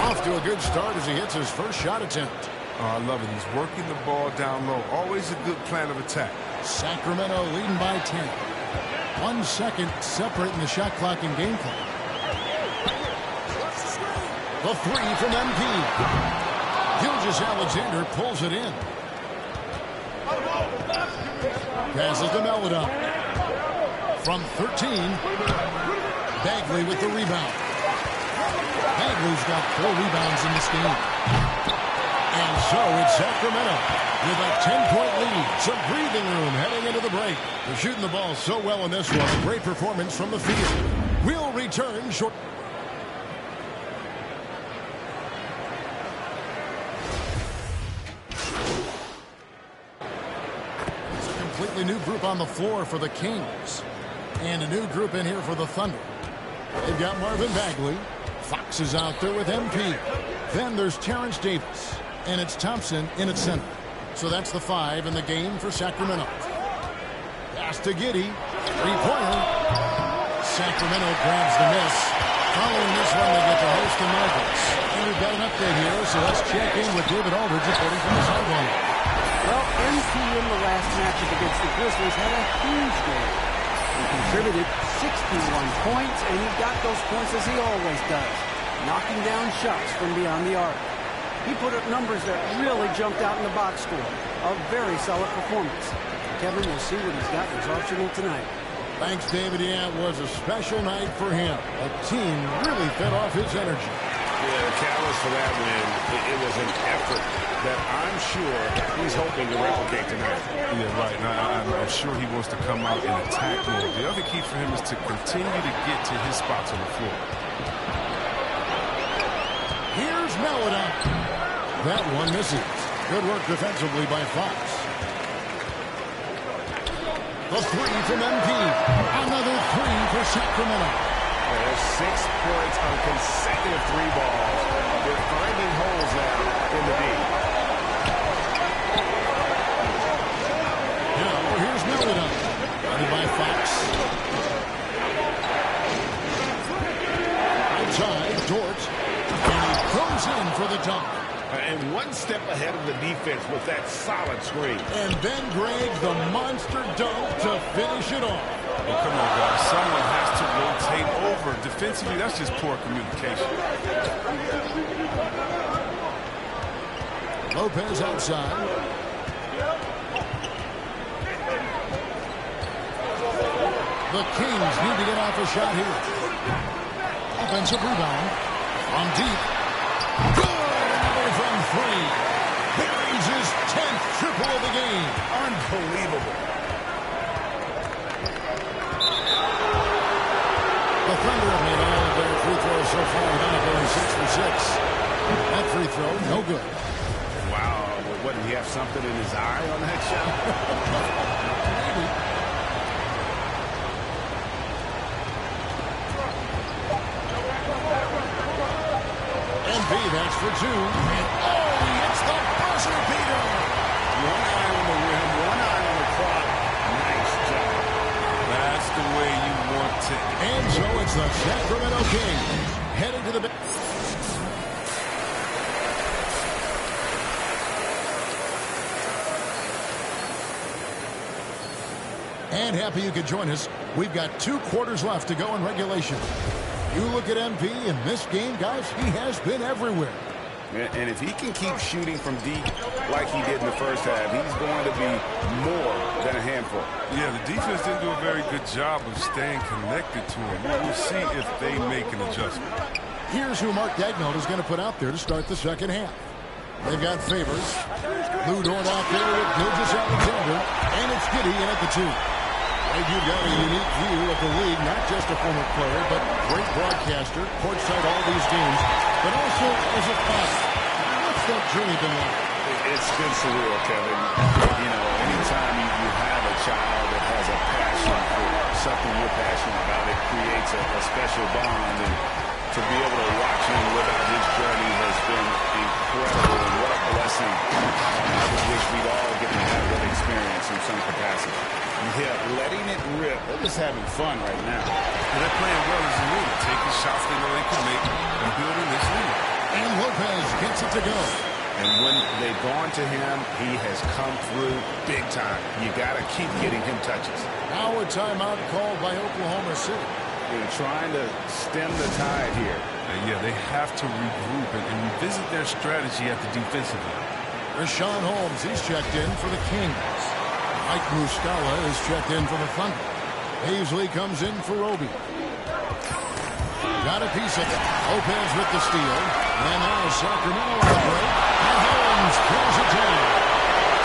Off to a good start as he hits his first shot attempt. Oh, I love it. He's working the ball down low. Always a good plan of attack. Sacramento leading by 10. 1 second separating the shot clock and game clock. The three from MP. Gilgeous-Alexander pulls it in. Passes to Melodon. From 13, Bagley with the rebound. Bagley's got 4 rebounds in this game. And so it's Sacramento with a 10-point lead. Some breathing room heading into the break. They're shooting the ball so well in this one. Great performance from the field. We'll return short. It's a completely new group on the floor for the Kings. And a new group in here for the Thunder. They've got Marvin Bagley. Fox is out there with MP. Then there's Terrence Davis. And it's Thompson in at center. So that's the 5 in the game for Sacramento. Pass to Giddey. Three-pointer. Sacramento grabs the miss. Following this one, they get to host the Mavericks. And we've got an update here, so let's check in with David Aldridge reporting from the sideline. Well, MP in the last matchup against the Grizzlies had a huge game. He contributed 61 points, and he got those points as he always does, knocking down shots from beyond the arc. He put up numbers that really jumped out in the box score. A very solid performance. Kevin will see what he's got in his arsenal tonight. Thanks, David. Yeah, it was a special night for him. The team really fed off his energy. Yeah, the catalyst for that win, it was an effort that I'm sure he's hoping to replicate tonight. Yeah, right. Now, I'm sure he wants to come out and attack more. The other key for him is to continue to get to his spots on the floor. Here's Melodon. That one misses. Good work defensively by Fox. The three from MP. Another three for Sacramento. There's 6 points on consecutive 3 balls. They're finding holes now in the D. Now, here's Melvin. Guarded by Fox. Outside, Dort. And he goes in for the dunk. And one step ahead of the defense with that solid screen. And then Greg, the monster dunk to finish it off. Well, come on, guys. Someone has to rotate over. Defensively, that's just poor communication. Lopez outside. The Kings need to get off a shot here. Offensive rebound. On deep. Good! Another from three. Buries his 10th triple of the game. Unbelievable. The Thunder have made all of their free throws so far. Now going 6 for 6. That free throw, no good. Wow. Well, what, did he have something in his eye on that shot? That's for 2. And oh, he hits the buzzer beater. 1 eye on the rim, 1 eye on the clock. Nice job. That's the way you want to. And so it's the Sacramento Kings heading to the... And happy you could join us. We've got 2 quarters left to go in regulation. You look at MP in this game, guys, he has been everywhere. And if he can keep shooting from deep like he did in the first half, he's going to be more than a handful. Yeah, the defense didn't do a very good job of staying connected to him. We'll see if they make an adjustment. Here's who Mark Daigneault is going to put out there to start the second half. They've got Favors. Lou Dort out there with Gilgeous Alexander. And it's Giddey in at the 2. And you've got a unique view of the league, not just a former player, but great broadcaster, courtside all these games, but also as a father. What's that journey been like? It's been surreal, Kevin. You know, anytime you have a child that has a passion for something you're passionate about, it creates a special bond. And to be able to watch him live out his journey has been incredible, and what a blessing. I just wish we'd all get to have that experience in some capacity. Yeah, letting it rip. They're just having fun right now. And they're playing well as a league, taking shots they know they can make and building this league. And Lopez gets it to go. And when they've gone to him, he has come through big time. You got to keep getting him touches. Now a timeout called by Oklahoma City. They're trying to stem the tide here. And yeah, they have to regroup and revisit their strategy at the defensive end. Rashawn Holmes, he's checked in for the Kings. Mike Muscala is checked in for the Thunder. Paisley comes in for Roby. Got a piece of it. Lopez with the steal. And now Sacramento on the break. And Holmes pulls it down.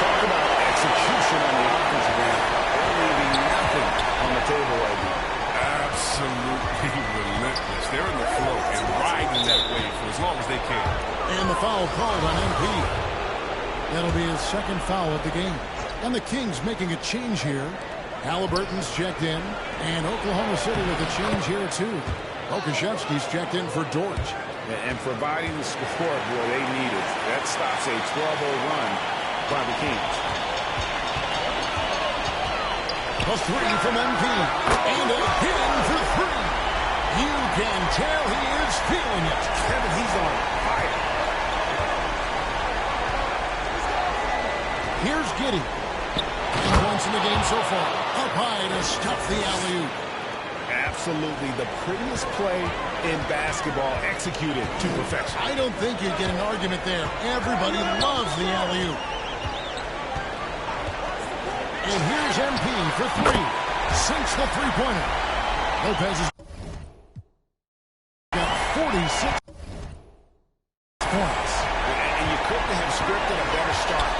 Talk about execution on the offensive end. They're leaving nothing on the table right now. Absolutely relentless. They're in the flow and riding that wave for as long as they can. And the foul called on MP. That'll be his second foul of the game. And the Kings making a change here. Halliburton's checked in. And Oklahoma City with a change here, too. Okashevsky's checked in for Dort. And providing the support where they need it. That stops a 12-0 run by the Kings. A 3 from MP. And a hit in for 3. You can tell he is feeling it. Kevin, he's on fire. Here's Giddey. 10 points in the game so far. Up high to stuff the alley-oop. Absolutely the prettiest play in basketball, executed to perfection. I don't think you'd get an argument there. Everybody loves the alley-oop. And here's MP for 3. Sinks the three-pointer. Lopez has got 46 points. And you couldn't have scripted a better start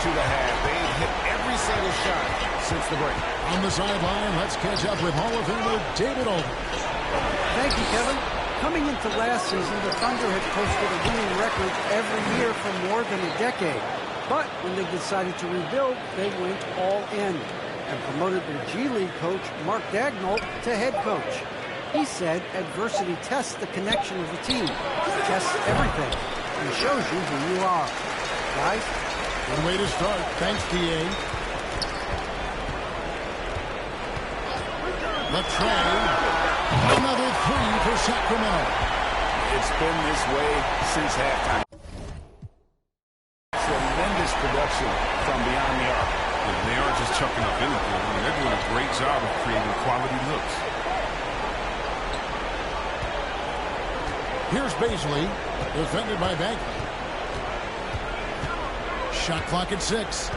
to the half. They've hit every single shot since the break. On the sideline, let's catch up with Hall of Famer David Aldridge. Thank you, Kevin. Coming into last season, the Thunder had posted a winning record every year for more than a decade. But when they decided to rebuild, they went all in and promoted their G League coach, Mark Dagnall, to head coach. He said adversity tests the connection of the team, tests everything, and shows you who you are. Guys? Good way to start. Thanks, TA. The trade. Another three for Sacramento. It's been this way since halftime. Tremendous production from beyond the arc. And they aren't just chucking up anything. I mean, they're doing a great job of creating quality looks. Here's Baisley, defended by Bagley. Shot clock at 6.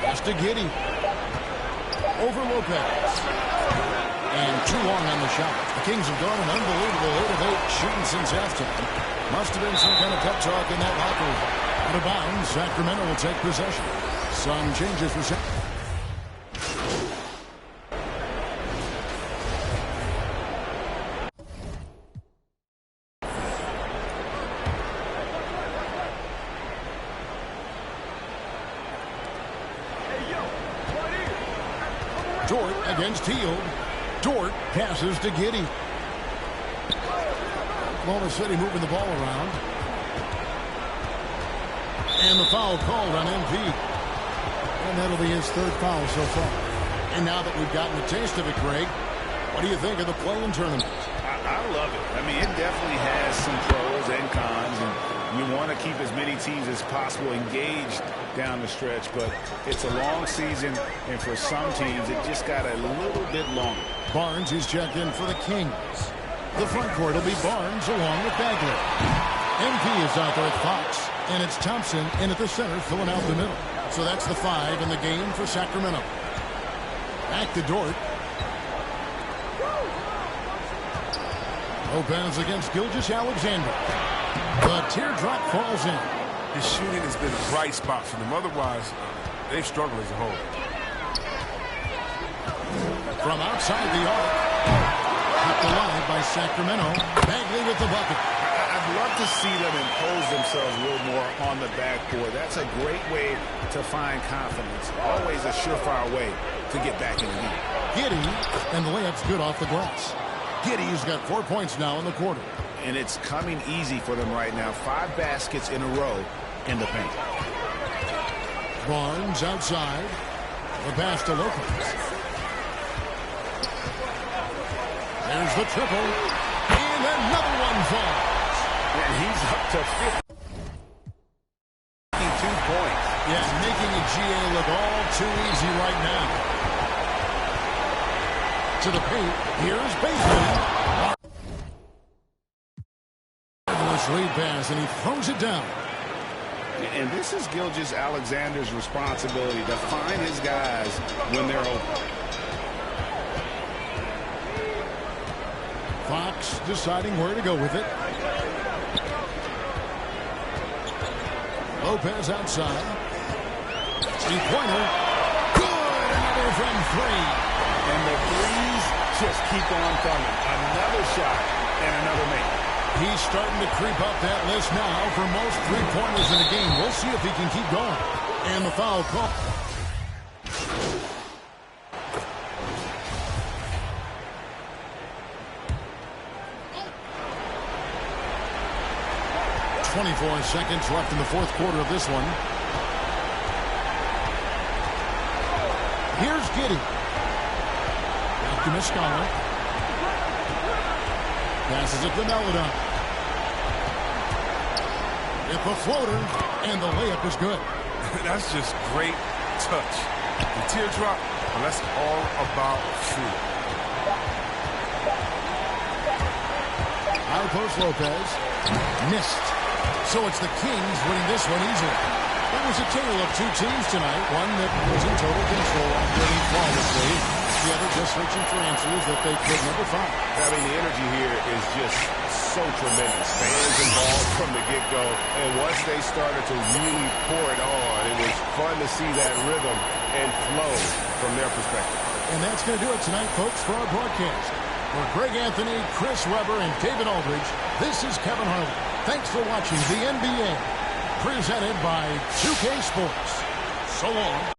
Pass to Giddey. Over Lopez. And too long on the shot. The Kings have gone an unbelievable 8 of 8 shooting since halftime. Must have been some kind of pep talk in that locker room. Out of bounds, Sacramento will take possession. Some changes for Sacramento. Dort against Hield. Dort passes to Giddey. Oklahoma City moving the ball around. And the foul called on MP. And that'll be his 3rd foul so far. And now that we've gotten a taste of it, Greg, what do you think of the play-in tournament? I love it. I mean, it definitely has some pros and cons, and you want to keep as many teams as possible engaged down the stretch, but it's a long season, and for some teams, it just got a little bit longer. Barnes is checked in for the Kings. The front court will be Barnes along with Bagley. MP is out there at Fox, and it's Thompson in at the center filling out the middle. So that's the 5 in the game for Sacramento. Back to Dort. Lopez against Gilgeous-Alexander. The teardrop falls in. His shooting has been a bright spot for them. Otherwise, they've struggled as a whole. From outside the arc. Kept alive by Sacramento. Bagley with the bucket. I'd love to see them impose themselves a little more on the backboard. That's a great way to find confidence. Always a surefire way to get back in the game. Giddey, and the layup's good off the glass. Giddey's got 4 points now in the quarter. And it's coming easy for them right now. 5 baskets in a row in the paint. Barnes outside. The pass to Lopez. There's the triple. And another one falls. And he's up to 52 points. Yeah, making a GA look all too easy right now. To the paint. Here's Baisley. Marvelous lead pass, and he throws it down. And this is Gilgeous-Alexander's responsibility to find his guys when they're open. Fox deciding where to go with it. Lopez outside. Three-pointer. Good! Another from 3. And the threes just keep on coming. Another shot and another make. He's starting to creep up that list now for most three-pointers in the game. We'll see if he can keep going. And the foul call. .24 seconds left in the 4th quarter of this one. Here's Giddey. Back to Mycareer. Passes it to Melodon. It's a floater, and the layup is good. That's just great touch. The teardrop, well, that's all about shoot. High post Lopez. Missed. So it's the Kings winning this one easily. That was a tale of 2 teams tonight. One that was in total control, operating flawlessly. The other just searching for answers that they could never find. I mean, the energy here is just so tremendous. Fans involved from the get-go. And once they started to really pour it on, it was fun to see that rhythm and flow from their perspective. And that's going to do it tonight, folks, for our broadcast. For Greg Anthony, Chris Webber, and David Aldridge, this is Kevin Harlan. Thanks for watching the NBA Presented by 2K Sports. So long.